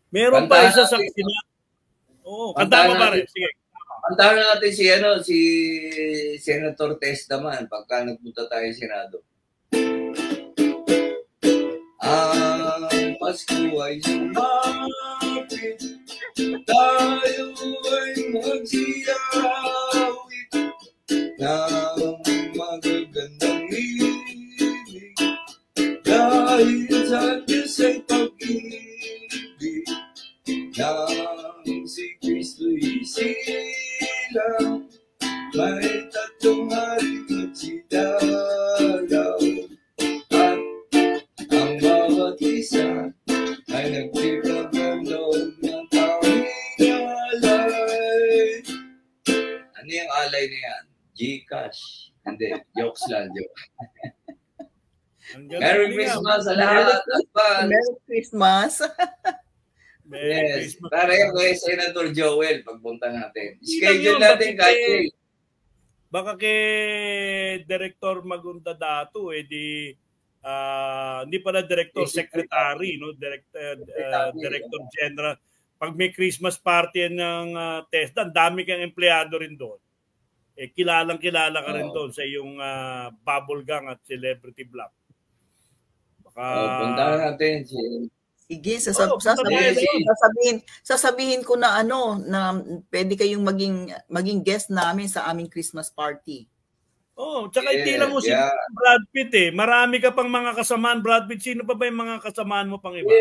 Meron pa isa sa Senado. Kanta pa pare. Sige. Kantahan natin si Senator Test naman pagka nagpunta tayo sa Senado. Ang Pasko ay sumapit, tayo ay magsiyawit ng magagandang ibig dahil sa si Kristo'y silang, may tatlong hari at sidalaw, at ang bawat isa ay nagpipagandog ng tawing alay. Ano yung alay na yan? Gcash. Hindi, jokes lang, joke. Merry Christmas sa lahat. Merry Christmas. Yes. Para yung kay Senator Joel, pagpunta natin. Schedule natin kasi. Baka kay Director Magunda Dato, di hindi pala Director, Secretary, no? Director General. Pag may Christmas party ng TESDA, ang dami kang empleyado rin doon. Kilalang-kilala ka rin doon sa iyong bubble gang at celebrity block. Punta natin Sige, sasabihin ko na na pwede kayong maging guest namin sa aming Christmas party. Tsaka itila mo si Brad Pitt Marami ka pang mga kasamaan, Brad Pitt. Sino pa ba yung mga kasamaan mo pang iba?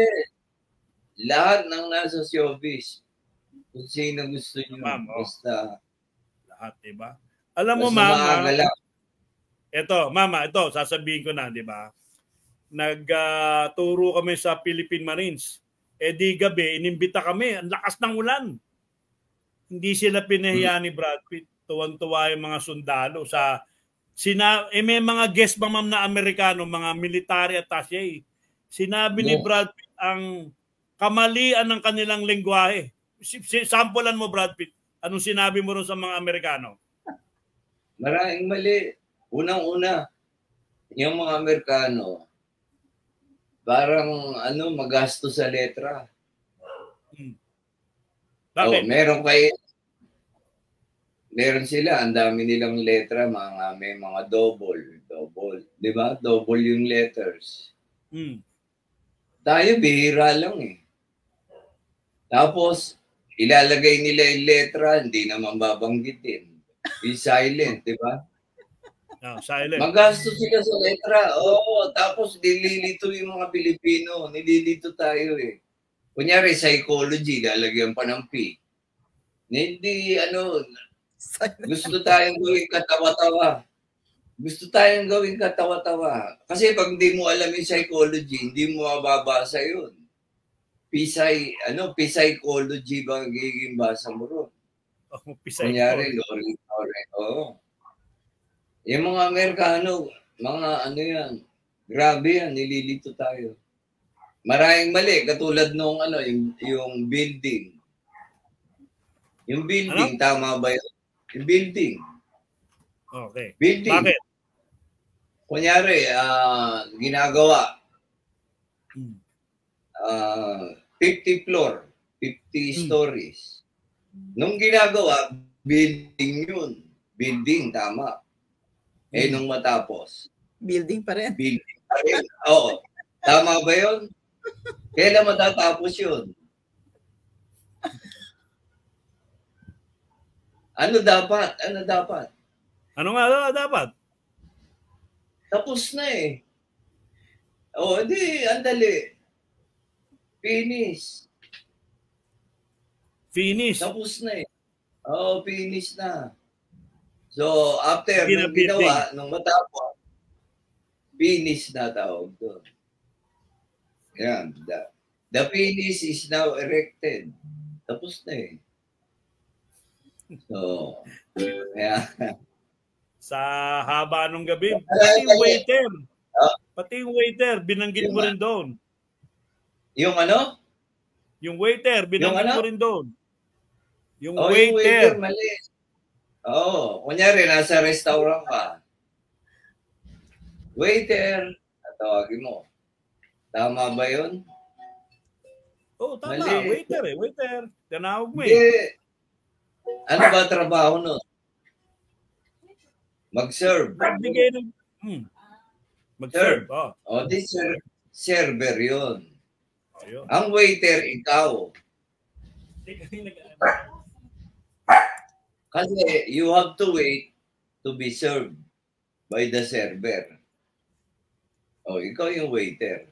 Lahat ng nasa showbiz. Kung sino gusto nyo. Basta. Lahat, diba? Alam mo, Mama. Ito, sasabihin ko na, diba? Nagturo kami sa Philippine Marines. Di gabi, inimbita kami. Ang lakas ng ulan. Hindi sila pinahiya ni Brad Pitt. Tuwan-tuwa yung mga sundalo. May mga guest ba, ma'am, na Amerikano, mga military attaché. Sinabi ni Brad Pitt ang kamalian ng kanilang lengguwahe. Sampulan mo, Brad Pitt. Anong sinabi mo rin sa mga Amerikano? Maraming mali. Unang-una, yung mga Amerikano, parang magasto sa letra. Bakit? Meron sila, ang dami nilang letra, may mga double. Di ba? Double yung letters. Tayo, bihira lang Tapos, ilalagay nila yung letra, hindi naman babanggitin. Be silent, di ba? Silent. Magasto sila sa letra. Tapos nililito yung mga Pilipino. Nililito tayo Kunyari, psychology, lalagyan pa ng P. Hindi, gusto tayong gawing katawa-tawa. Kasi pag hindi mo alam yung psychology, hindi mo mababasa yun. Psychology ba ang giging basa mo ron? Kunyari, Lori. Yung mga Amerikano, yan, grabe yan, nililito tayo. Maraming mali, katulad nung yung building. Yung building, tama ba yun? Yung building. Okay. Building. Bakit? Kunyari, ginagawa. 50 floor, 50 stories. Nung ginagawa, building yun. Building, tama. Nung matapos. Building pa rin. Building pa rin. Oo. Tama ba yun? Kailan matatapos yun? Ano dapat? Ano nga dapat? Tapos na hindi, andali. Finish. Tapos na finish na. So, after nung ginawa, nung matapos, finish na tawag doon. Yan. The finish is now erected. Tapos na So, sa haba nung gabi, pati yung waiter, binanggit mo rin doon. Yung ano? Yung waiter, binanggit mo rin doon. Yung waiter, mali. Kunyari, nasa restaurant ka. Waiter, tawagin mo. Tama ba yun? Tama. Mali. Waiter. Tinawag mo Ano ba trabaho nun? Mag-serve. Mag-serve. Server yun. Ang waiter, ikaw. Kasi you have to wait to be served by the server. Ikaw yung waiter.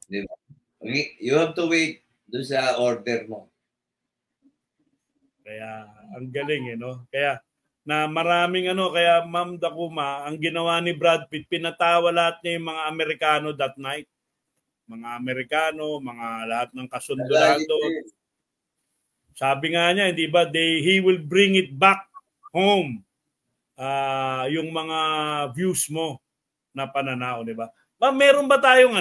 Diba? You have to wait doon sa order mo. Kaya ang galing no. Kaya na maraming kaya Ma'am Dakuma, ang ginawa ni Brad Pitt, pinatawa lahat niya yung mga Amerikano that night. Mga Amerikano, mga lahat ng kasundo lahat doon. Sabi nga niya, hindi ba, he will bring it back home. Yung mga views mo na pananaw, di ba? Meron ba tayong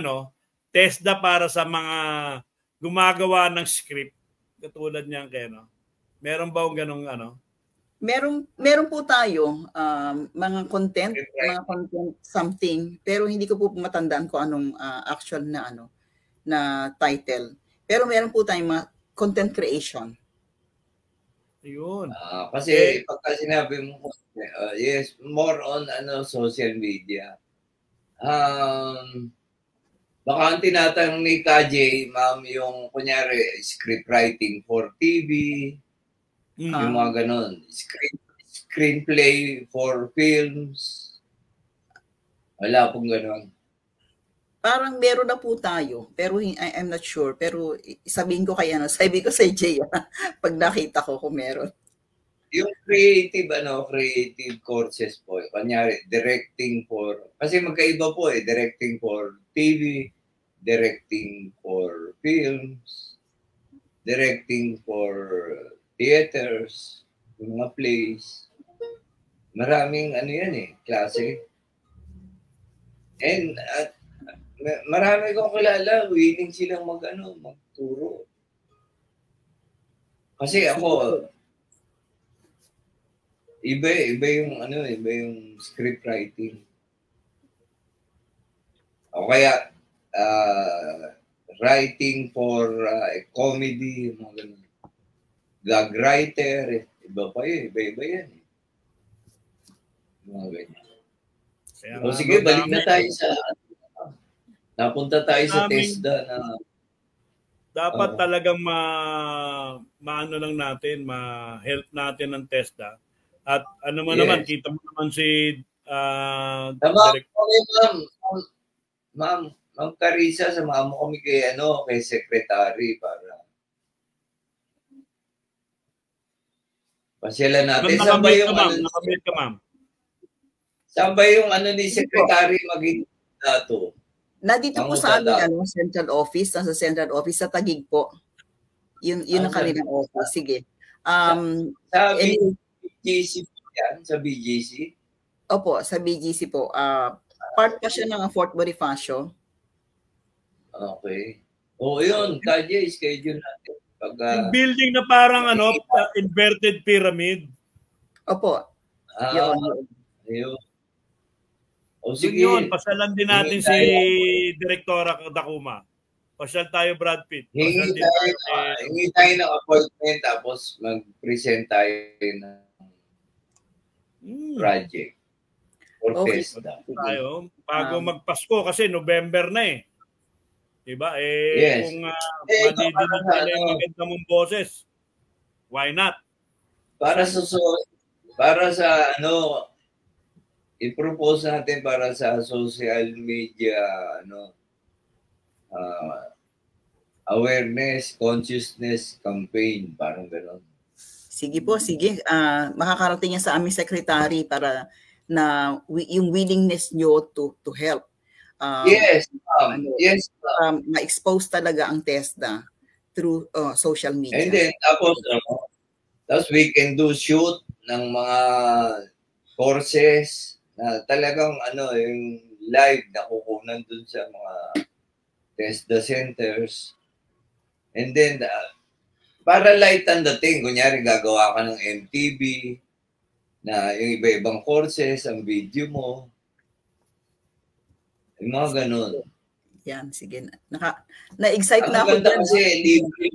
TESDA para sa mga gumagawa ng script? Katulad niyan kayo, Meron ba yung ganong Meron po tayo mga content something, pero hindi ko po matandaan kung anong actual na na title. Pero meron po tayong mga content creation. Yun. Kasi pagka sinabi mo yes, more on social media. Baka ang tinatanong ni KJ, ma'am, yung kunyari script writing for TV, yung mga ganon. Screenplay for films. Wala pong ganon. Parang meron na po tayo, pero I'm not sure. Pero sabihin ko sabi ko sa Jay, pag nakita ko kung meron. Yung creative courses po. Kunyari, directing for, kasi magkaiba po directing for TV, directing for films, directing for theaters, yung mga plays. Maraming klase. And marami kong kilala, willing silang magturo. Kasi ako, iba yung script writing. O kaya, writing for comedy, mga ganun. Gag writer, iba yan. Mga ganyan. O sige, balik na tayo sa napunta tayo sa TESDA na dapat talagang maano lang natin, ma-help natin ng TESDA. At naman, kita mo naman si Ma'am Carissa, samahan mo kami kay secretary para pasyalan natin. Saan ba yung nakamit ka, ma'am? Saan ba yung ni secretary maging dato? Nandito po sa amin central office, nasa central office sa Taguig po. Yun ang kanilang office. Sige. Sa BGC po yan? Sa BGC? Opo, sa BGC po. Part pa siya ng Fort Bonifacio. Okay. Yun. KJ, schedule natin. Yung building na parang inverted pyramid. Opo. Ayun. Sige. Yun, pasyalan din natin si Direktora Dakuma. Pasyal tayo, Brad Pitt. Hingi tayo ng appointment tapos mag-present tayo ng project. TESDA. Tayo, bago magpasko kasi November na Diba? Yes. Kung madidinig nila yung maganda mong boses, why not? Para sa i-propose natin para sa social media awareness, consciousness campaign, parang gano'n. Sige po, sige. Makakarating yan sa aming secretary para na yung willingness nyo to help. Yes. Ma-expose talaga ang TESDA through social media. And then, tapos we can do shoot ng mga courses na talagang yung live na kukunan dun sa mga TESDA centers. And then, para light ang dating, kunyari gagawa ka ng MTV, na yung iba-ibang courses, ang video mo, yung mga ganun. Yan, sige. Na-excite na ako. Ang maganda kasi libre.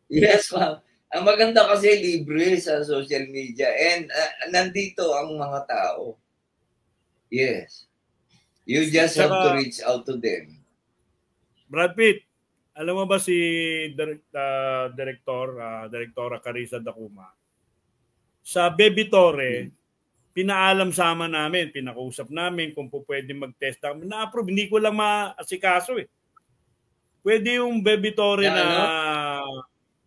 Yes, ma'am. Ang maganda kasi libre sa social media and nandito ang mga tao. Yes. You just have to reach out to them. Brad Pitt, alam mo ba si Direktora Carissa Dakuma? Sa Bebitore, pinaalam sama namin, pinakausap namin kung po pwede mag-test. Na-approve, hindi ko lang maasikaso Pwede yung bebitory na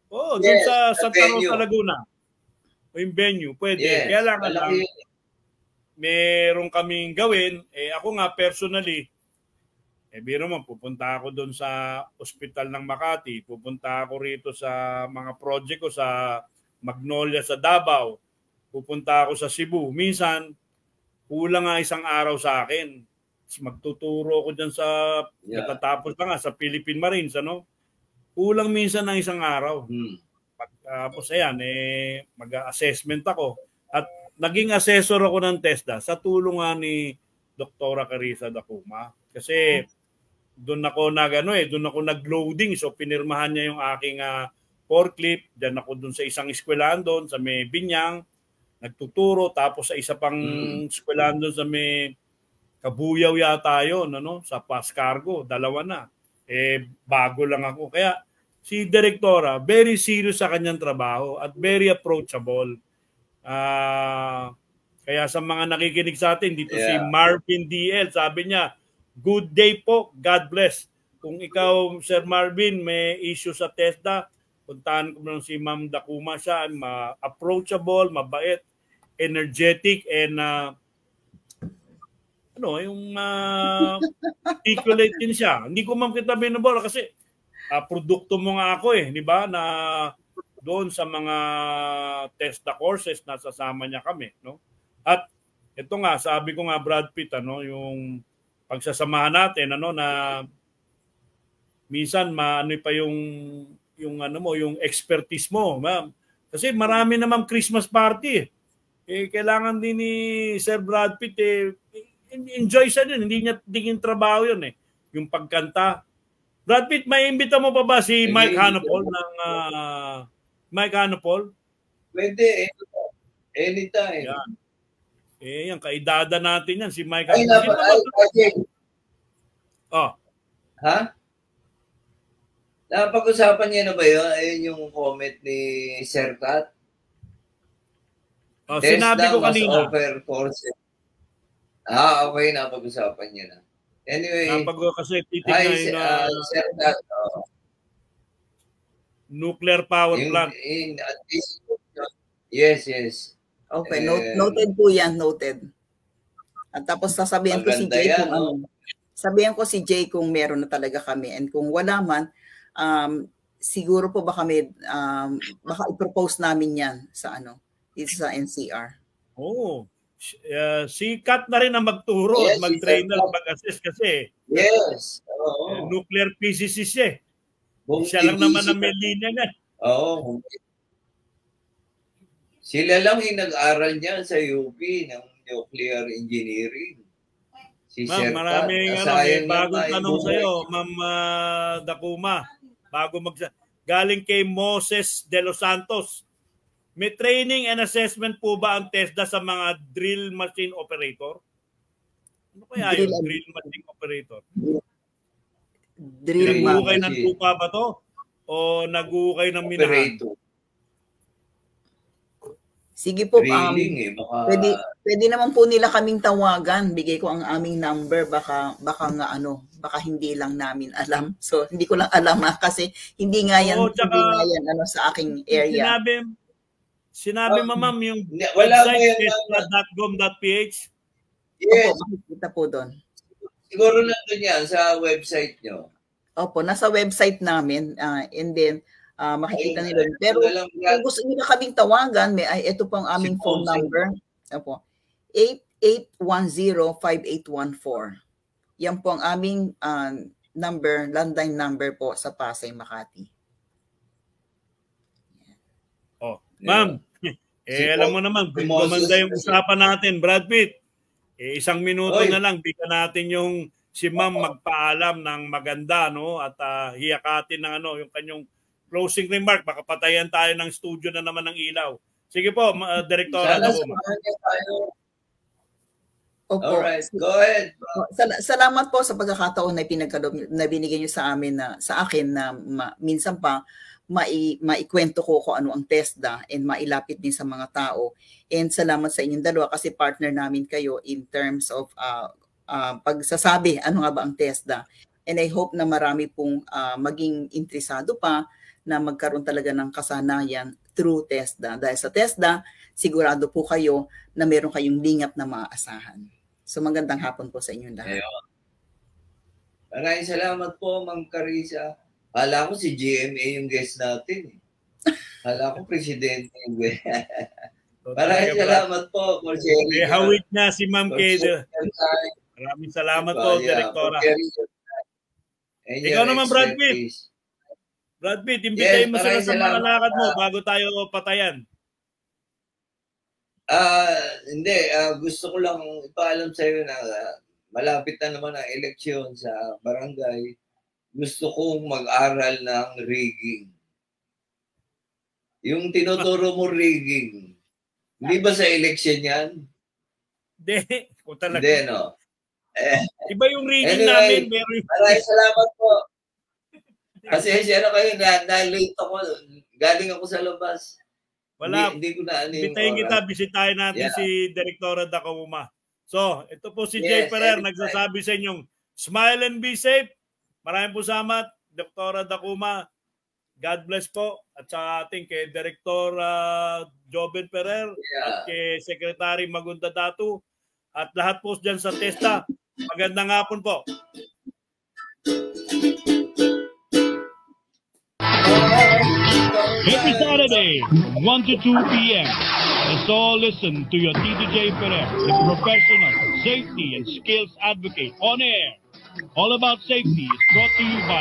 dun Yes, sa sa Santa venue. Rosa, Laguna. O yung venue, pwede. Yes, Kaya lang, malaki. meron kaming gawin. Ako nga, personally, biro mo, pupunta ako doon sa ospital ng Makati. Pupunta ako rito sa mga project ko sa Magnolia sa Davao. Pupunta ako sa Cebu. Minsan, kulang nga isang araw sa akin. Magtuturo ako dyan sa, natatapos na nga, sa Philippine Marines, ano? Kulang minsan ng isang araw. Tapos ayan, mag-assessment ako. At naging assessor ako ng TESDA sa tulong nga ni Dr. Carissa Dacuma. Kasi doon ako nag-loading. So pinirmahan niya yung aking forklift. Diyan ako doon sa isang eskwelahan doon sa may Binyang. Nagtuturo. Tapos sa isa pang eskwelahan doon sa may Kabuyaw yata yun, sa Pascargo. 2 na. Bago lang ako. Kaya si Direktora, very serious sa kanyang trabaho at very approachable. Kaya sa mga nakikinig sa atin, dito si Marvin DL, sabi niya, good day po, God bless. Kung ikaw, Sir Marvin, may issue sa TESDA, puntahan ko lang si Ma'am Dacuma. Siya, approachable, mabait, energetic, and yung articulate din siya. Hindi ko man kita binabala kasi produkto mo nga ako di ba, na doon sa mga TESDA courses nasasama niya kami, no? At ito nga, sabi ko nga Brad Pitt, yung pagsasamahan natin, na minsan pa yung expertise mo, ma'am. Kasi marami namang Christmas party. Kailangan din ni Sir Brad Pitt enjoy siya din, hindi niya tingin trabaho yun yung pagkanta. Brad Pitt, may imbita mo pa ba si Mike Hanopol ng Mike Hanopol? Pwede, anytime. Yan. Yan, kaedada natin yan, si Mike Hanopol. Ha? Napag-usapan niya na ba yun? Ayun yung comment ni Sir Kat. Sinabi ko kanina. Offer courses. Okay, napag-usapan niya na. Anyway, kasi titignan na Sir Kat, nuclear power plant. Yes. Okay, noted po yan, noted. At tapos sasabihin ko si Jay sabihin ko si Jay kung meron na talaga kami, and kung wala man, siguro po baka baka i-propose namin yan sa dito sa NCR. Si Kat na rin ang magturo at mag-trainer at mag-assist kasi. Yes. Nuclear physicist siya. Siya lang naman ang may linya nga. Sila lang yung nag-aral niya sa UP ng nuclear engineering. Si Ma'am, maraming may bagong tanong sa'yo, Ma'am Dacuma. Galing kay Moses De Los Santos. May training and assessment po ba ang TESDA sa mga drill machine operator? Ano kaya yung drill machine operator? Nag-uukay ng tupa ba to? O nag-uukay ng minahan? Sige po, pwede naman po nila kaming tawagan. Bigay ko ang aming number, baka hindi lang namin alam. So hindi ko lang alam kasi hindi nga yan sa aking area. Sinabi mo, ma'am, yung website tesda.gov.ph? Yes. Opo, makikita po doon. Siguro nandun yan sa website nyo. Opo, nasa website namin. And then, makikita nila. Pero kung gusto nyo na kaming tawagan, ito po ang aming phone number. Opo, 8810-5814. Yan po ang aming landline number po sa Pasay, Makati. Ma'am, alam mo naman, gumanda yung usapan natin, Brad Pitt. 1 minuto na lang, bigyan natin yung si Ma'am magpaalam ng maganda, at hiyakatin ng yung kanyang closing remark. Baka patayan tayo ng studio na naman ng ilaw. Sige po, Direktora. Alright, go ahead. Salamat po sa pagkakataon na binigay niyo sa akin na minsan pa maikwento ko kung ano ang TESDA and mailapit din sa mga tao. And salamat sa inyong dalawa kasi partner namin kayo in terms of pagsasabi ano nga ba ang TESDA. And I hope na marami pong maging interesado pa na magkaroon talaga ng kasanayan through TESDA. Dahil sa TESDA, sigurado po kayo na meron kayong lingap na maaasahan. So magandang hapon po sa inyong lahat. Ayun. Maraming salamat po, Ma'am Carissa. Hala ko si GMA yung guest natin. Hala ko presidente yung guest. Maraming salamat po, Corseria. May hawit na si Ma'am Keda. Maraming salamat po, Direktora. Ikaw naman, Brad Pitt. Brad Pitt, imbitahin mo sila sa mga lakad mo bago tayo patayan. Hindi, gusto ko lang ipaalam sa iyo na malapit na naman ang eleksyon sa barangay. Gusto kong mag-aral ng rigging. Yung tinuturo mo rigging, hindi ba sa eleksyon yan? Hindi. Kung talaga. Hindi, no? Iba yung rigging anyway, namin. Maraming salamat po. Kasi ano kayo, na-late ako. Galing ako sa labas. Wala. Hindi ko na ano yung Bitayin kita, bisitahin natin si Direktora Dacuma. So, ito po si Jay Ferrer, nagsasabi sa inyong smile and be safe. Maraming po salamat, Direktora Dacuma. God bless po. At sa ating kay Director Joven Ferrer at kay Secretary Magunda Datu at lahat po dyan sa TESDA. Magandang hapon po. Every Saturday, 1 to 2 p.m. Let's all listen to your TDJ Perez, the professional safety and skills advocate on air. All About Safety is brought to you by